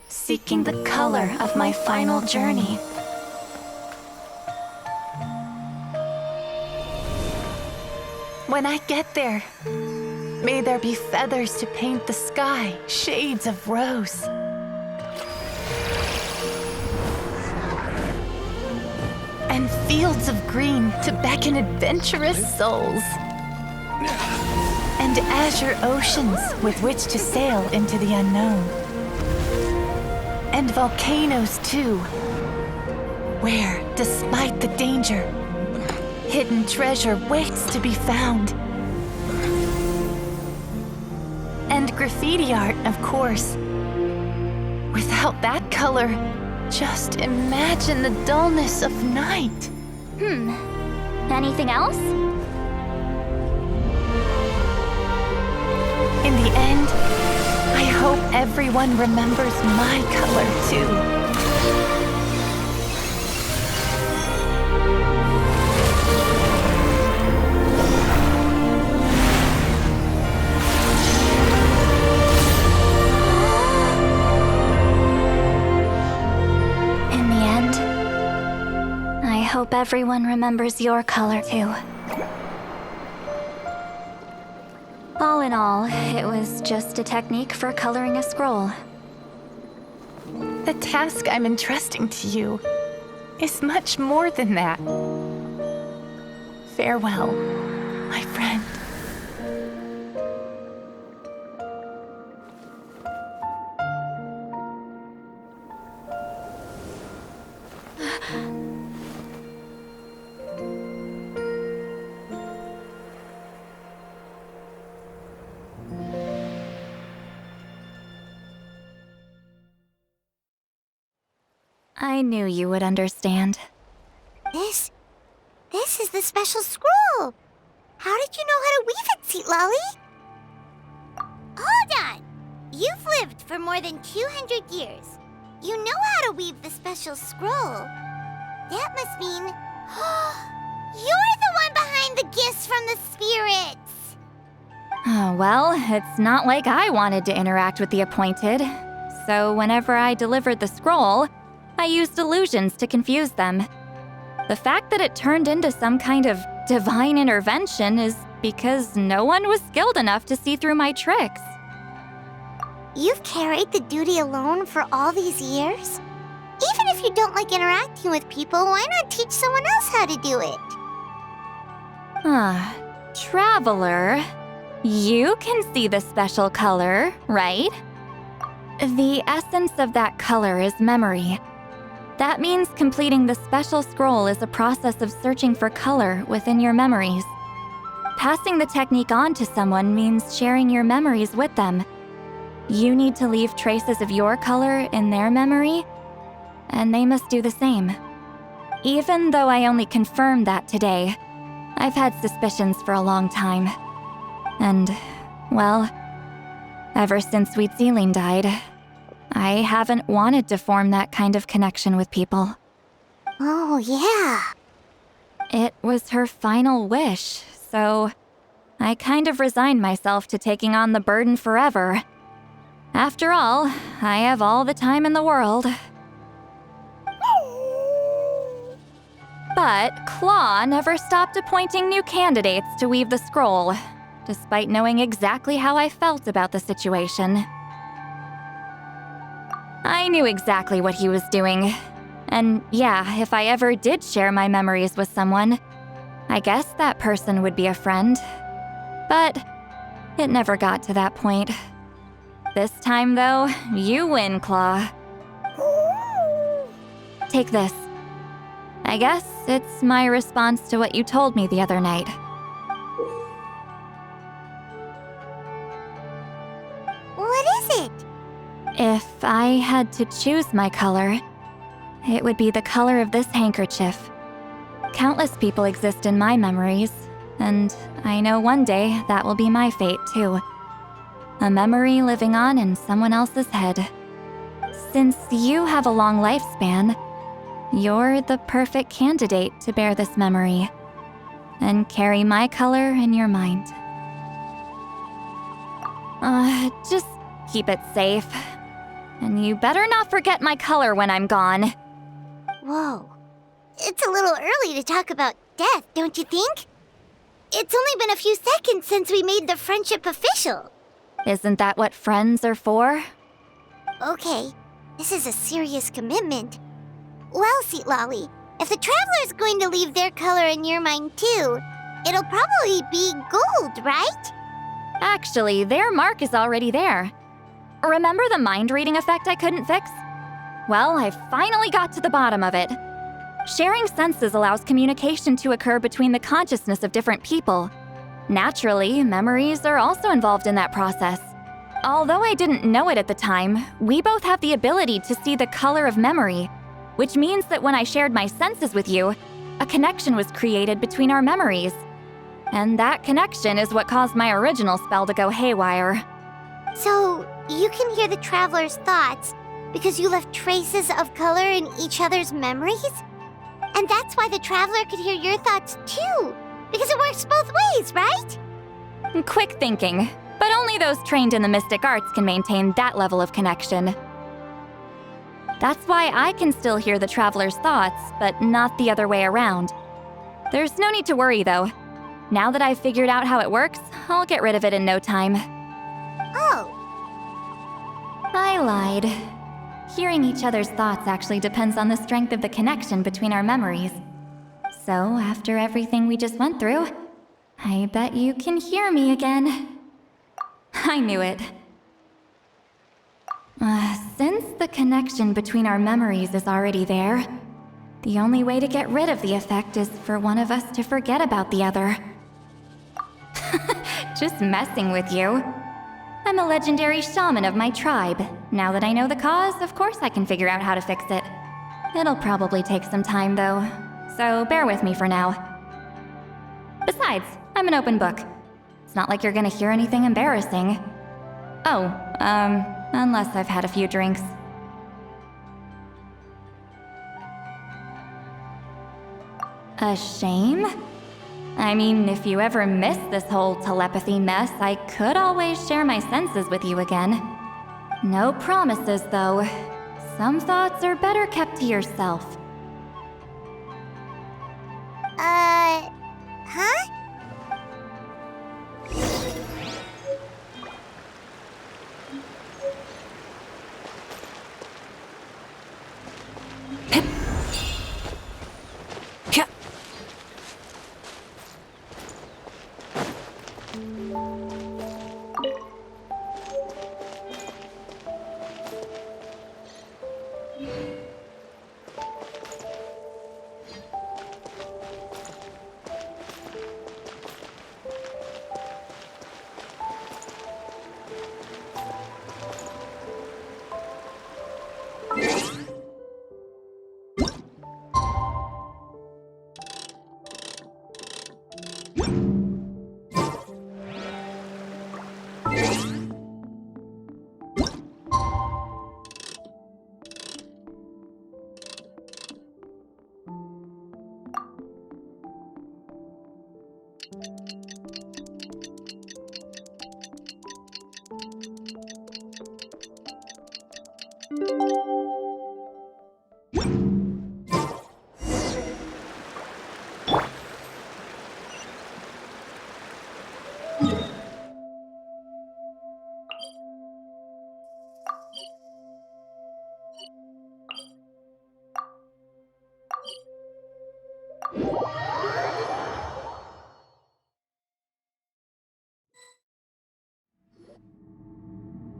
seeking the color of my final journey. When I get there, may there be feathers to paint the sky, shades of rose. And fields of green to beckon adventurous souls. and azure oceans with which to sail into the unknown. And volcanoes, too, where, despite the danger, hidden treasure waits to be found. And graffiti art, of course. Without that color, just imagine the dullness of night. Anything else? In the end, I hope everyone remembers my color, too. I hope everyone remembers your color, too. All in all, it was just a technique for coloring a scroll. The task I'm entrusting to you is much more than that. Farewell, my friend. I knew you would understand. This is the special scroll. How did you know how to weave it, Citlali? Hold on. You've lived for more than 200 years. You know how to weave the special scroll. That must mean you're the one behind the gifts from the spirits. Oh, well, it's not like I wanted to interact with the appointed. So whenever I delivered the scroll, I used illusions to confuse them. The fact that it turned into some kind of divine intervention is because no one was skilled enough to see through my tricks. You've carried the duty alone for all these years? Even if you don't like interacting with people, why not teach someone else how to do it? Traveler, you can see the special color, right? The essence of that color is memory. That means completing the special scroll is a process of searching for color within your memories. Passing the technique on to someone means sharing your memories with them. You need to leave traces of your color in their memory, and they must do the same. Even though I only confirmed that today, I've had suspicions for a long time. And, well, ever since Citlali died, I haven't wanted to form that kind of connection with people. Oh, yeah. It was her final wish, so I kind of resigned myself to taking on the burden forever. After all, I have all the time in the world. But Claw never stopped appointing new candidates to weave the scroll, despite knowing exactly how I felt about the situation. I knew exactly what he was doing. And yeah, if I ever did share my memories with someone, I guess that person would be a friend. But it never got to that point. This time, though, you win, Claw. Take this. I guess it's my response to what you told me the other night. What is it? If I had to choose my color, it would be the color of this handkerchief. Countless people exist in my memories, and I know one day that will be my fate, too. A memory living on in someone else's head. Since you have a long lifespan, you're the perfect candidate to bear this memory and carry my color in your mind. Just keep it safe. And you better not forget my color when I'm gone. Whoa. It's a little early to talk about death, don't you think? It's only been a few seconds since we made the friendship official. Isn't that what friends are for? Okay, this is a serious commitment. Well, Citlali, if the Traveler's going to leave their color in your mind too, it'll probably be gold, right? Actually, their mark is already there. Remember the mind reading effect I couldn't fix? Well, I finally got to the bottom of it. Sharing senses allows communication to occur between the consciousness of different people. Naturally, memories are also involved in that process. Although I didn't know it at the time, we both have the ability to see the color of memory, which means that when I shared my senses with you, a connection was created between our memories. And that connection is what caused my original spell to go haywire. So, you can hear the traveler's thoughts because you left traces of color in each other's memories? And that's why the traveler could hear your thoughts too, because it works both ways, right? Quick thinking, but only those trained in the mystic arts can maintain that level of connection. That's why I can still hear the traveler's thoughts, but not the other way around. There's no need to worry though. Now that I've figured out how it works, I'll get rid of it in no time. Oh. I lied. Hearing each other's thoughts actually depends on the strength of the connection between our memories. So, after everything we just went through, I bet you can hear me again. I knew it. Since the connection between our memories is already there, the only way to get rid of the effect is for one of us to forget about the other. Just messing with you. I'm a legendary shaman of my tribe. Now that I know the cause, of course I can figure out how to fix it. It'll probably take some time though, so bear with me for now. Besides, I'm an open book. It's not like you're gonna hear anything embarrassing. Oh, unless I've had a few drinks. A shame? I mean, if you ever miss this whole telepathy mess, I could always share my senses with you again. No promises, though. Some thoughts are better kept to yourself. Huh?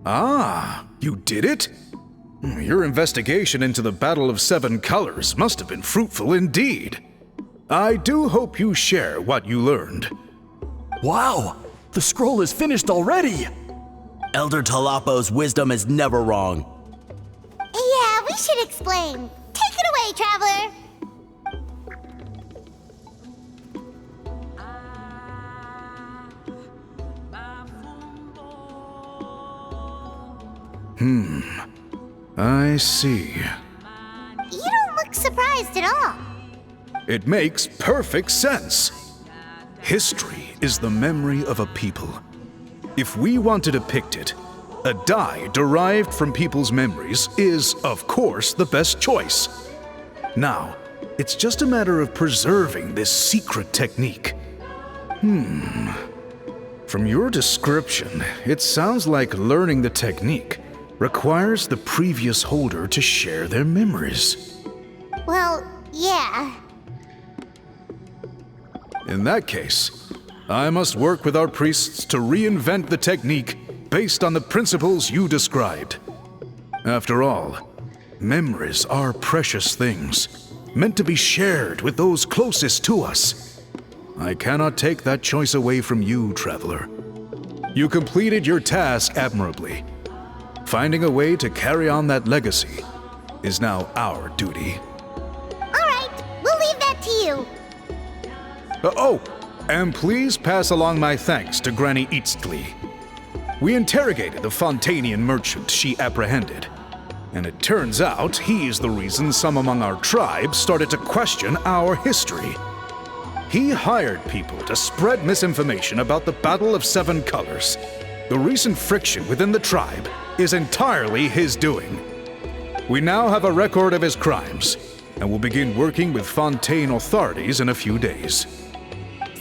Ah, you did it? Your investigation into the Battle of Seven Colors must have been fruitful indeed. I do hope you share what you learned. Wow! The scroll is finished already! Elder Talapo's wisdom is never wrong. Yeah, we should explain. Take it away, traveler! I see. You don't look surprised at all. It makes perfect sense. History is the memory of a people. If we want to depict it, a dye derived from people's memories is, of course, the best choice. Now, it's just a matter of preserving this secret technique. From your description, it sounds like learning the technique requires the previous holder to share their memories. Well, yeah. In that case, I must work with our priests to reinvent the technique based on the principles you described. After all, memories are precious things, meant to be shared with those closest to us. I cannot take that choice away from you, Traveler. You completed your task admirably. Finding a way to carry on that legacy is now our duty. All right, we'll leave that to you. And please pass along my thanks to Granny Citlali. We interrogated the Fontanian merchant she apprehended, and it turns out he is the reason some among our tribe started to question our history. He hired people to spread misinformation about the Battle of Seven Colors. The recent friction within the tribe is entirely his doing. We now have a record of his crimes, and will begin working with Fontaine authorities in a few days.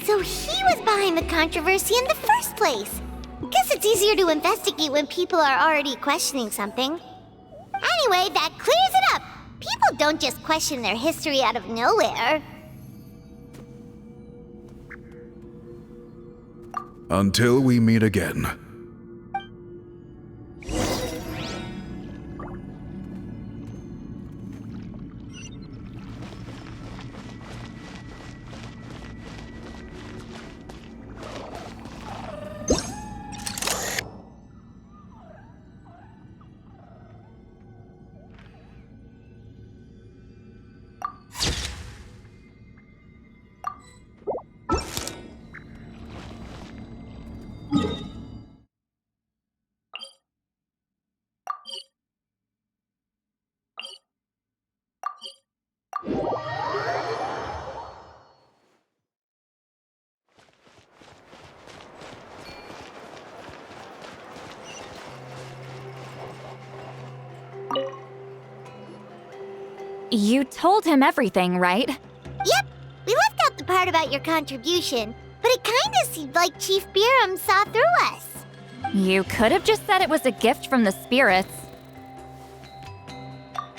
So he was behind the controversy in the first place. Guess it's easier to investigate when people are already questioning something. Anyway, that clears it up. People don't just question their history out of nowhere. Until we meet again. You told him everything, right? Yep, we left out the part about your contribution, but it kinda seemed like Chief Biram saw through us. You could have just said it was a gift from the spirits.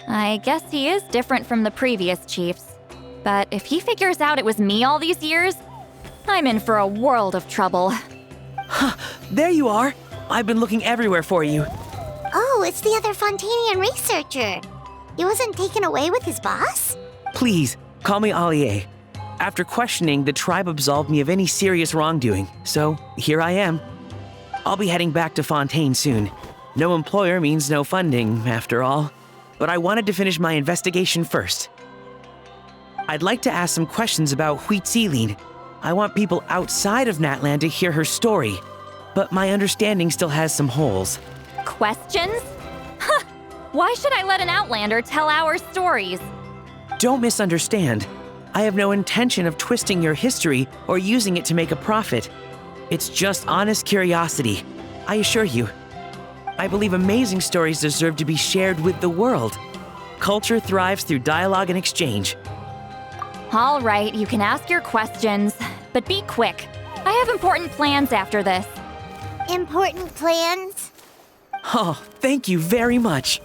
I guess he is different from the previous chiefs. But if he figures out it was me all these years, I'm in for a world of trouble. There you are! I've been looking everywhere for you. Oh, it's the other Fontanian researcher. He wasn't taken away with his boss? Please, call me Allier. After questioning, the tribe absolved me of any serious wrongdoing, so here I am. I'll be heading back to Fontaine soon. No employer means no funding, after all. But I wanted to finish my investigation first. I'd like to ask some questions about Citlali. I want people outside of Natlan to hear her story, but my understanding still has some holes. Questions? Huh! Why should I let an Outlander tell our stories? Don't misunderstand. I have no intention of twisting your history or using it to make a profit. It's just honest curiosity, I assure you. I believe amazing stories deserve to be shared with the world. Culture thrives through dialogue and exchange. All right, you can ask your questions, but be quick. I have important plans after this. Important plans? Oh, thank you very much.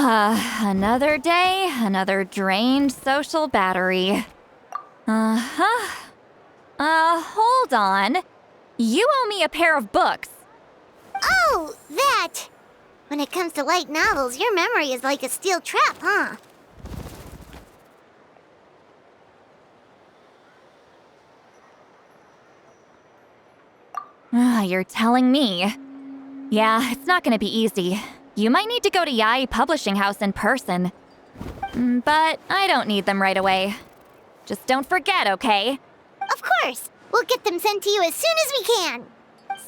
Another day, another drained social battery. Hold on. You owe me a pair of books. Oh, that! When it comes to light novels, your memory is like a steel trap, huh? You're telling me. Yeah, it's not gonna be easy. You might need to go to Yai Publishing House in person. But I don't need them right away. Just don't forget, okay? Of course! We'll get them sent to you as soon as we can!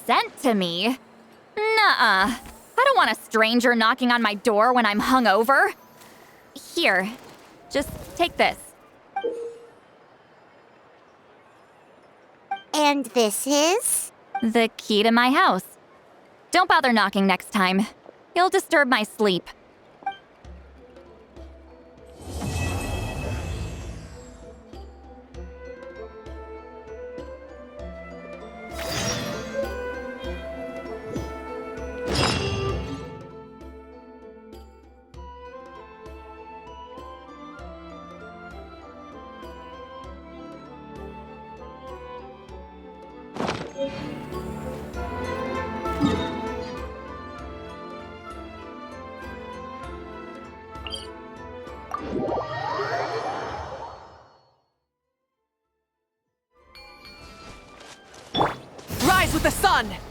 Sent to me? Nuh-uh. I don't want a stranger knocking on my door when I'm hungover. Here, just take this. And this is? The key to my house. Don't bother knocking next time. You'll disturb my sleep. on!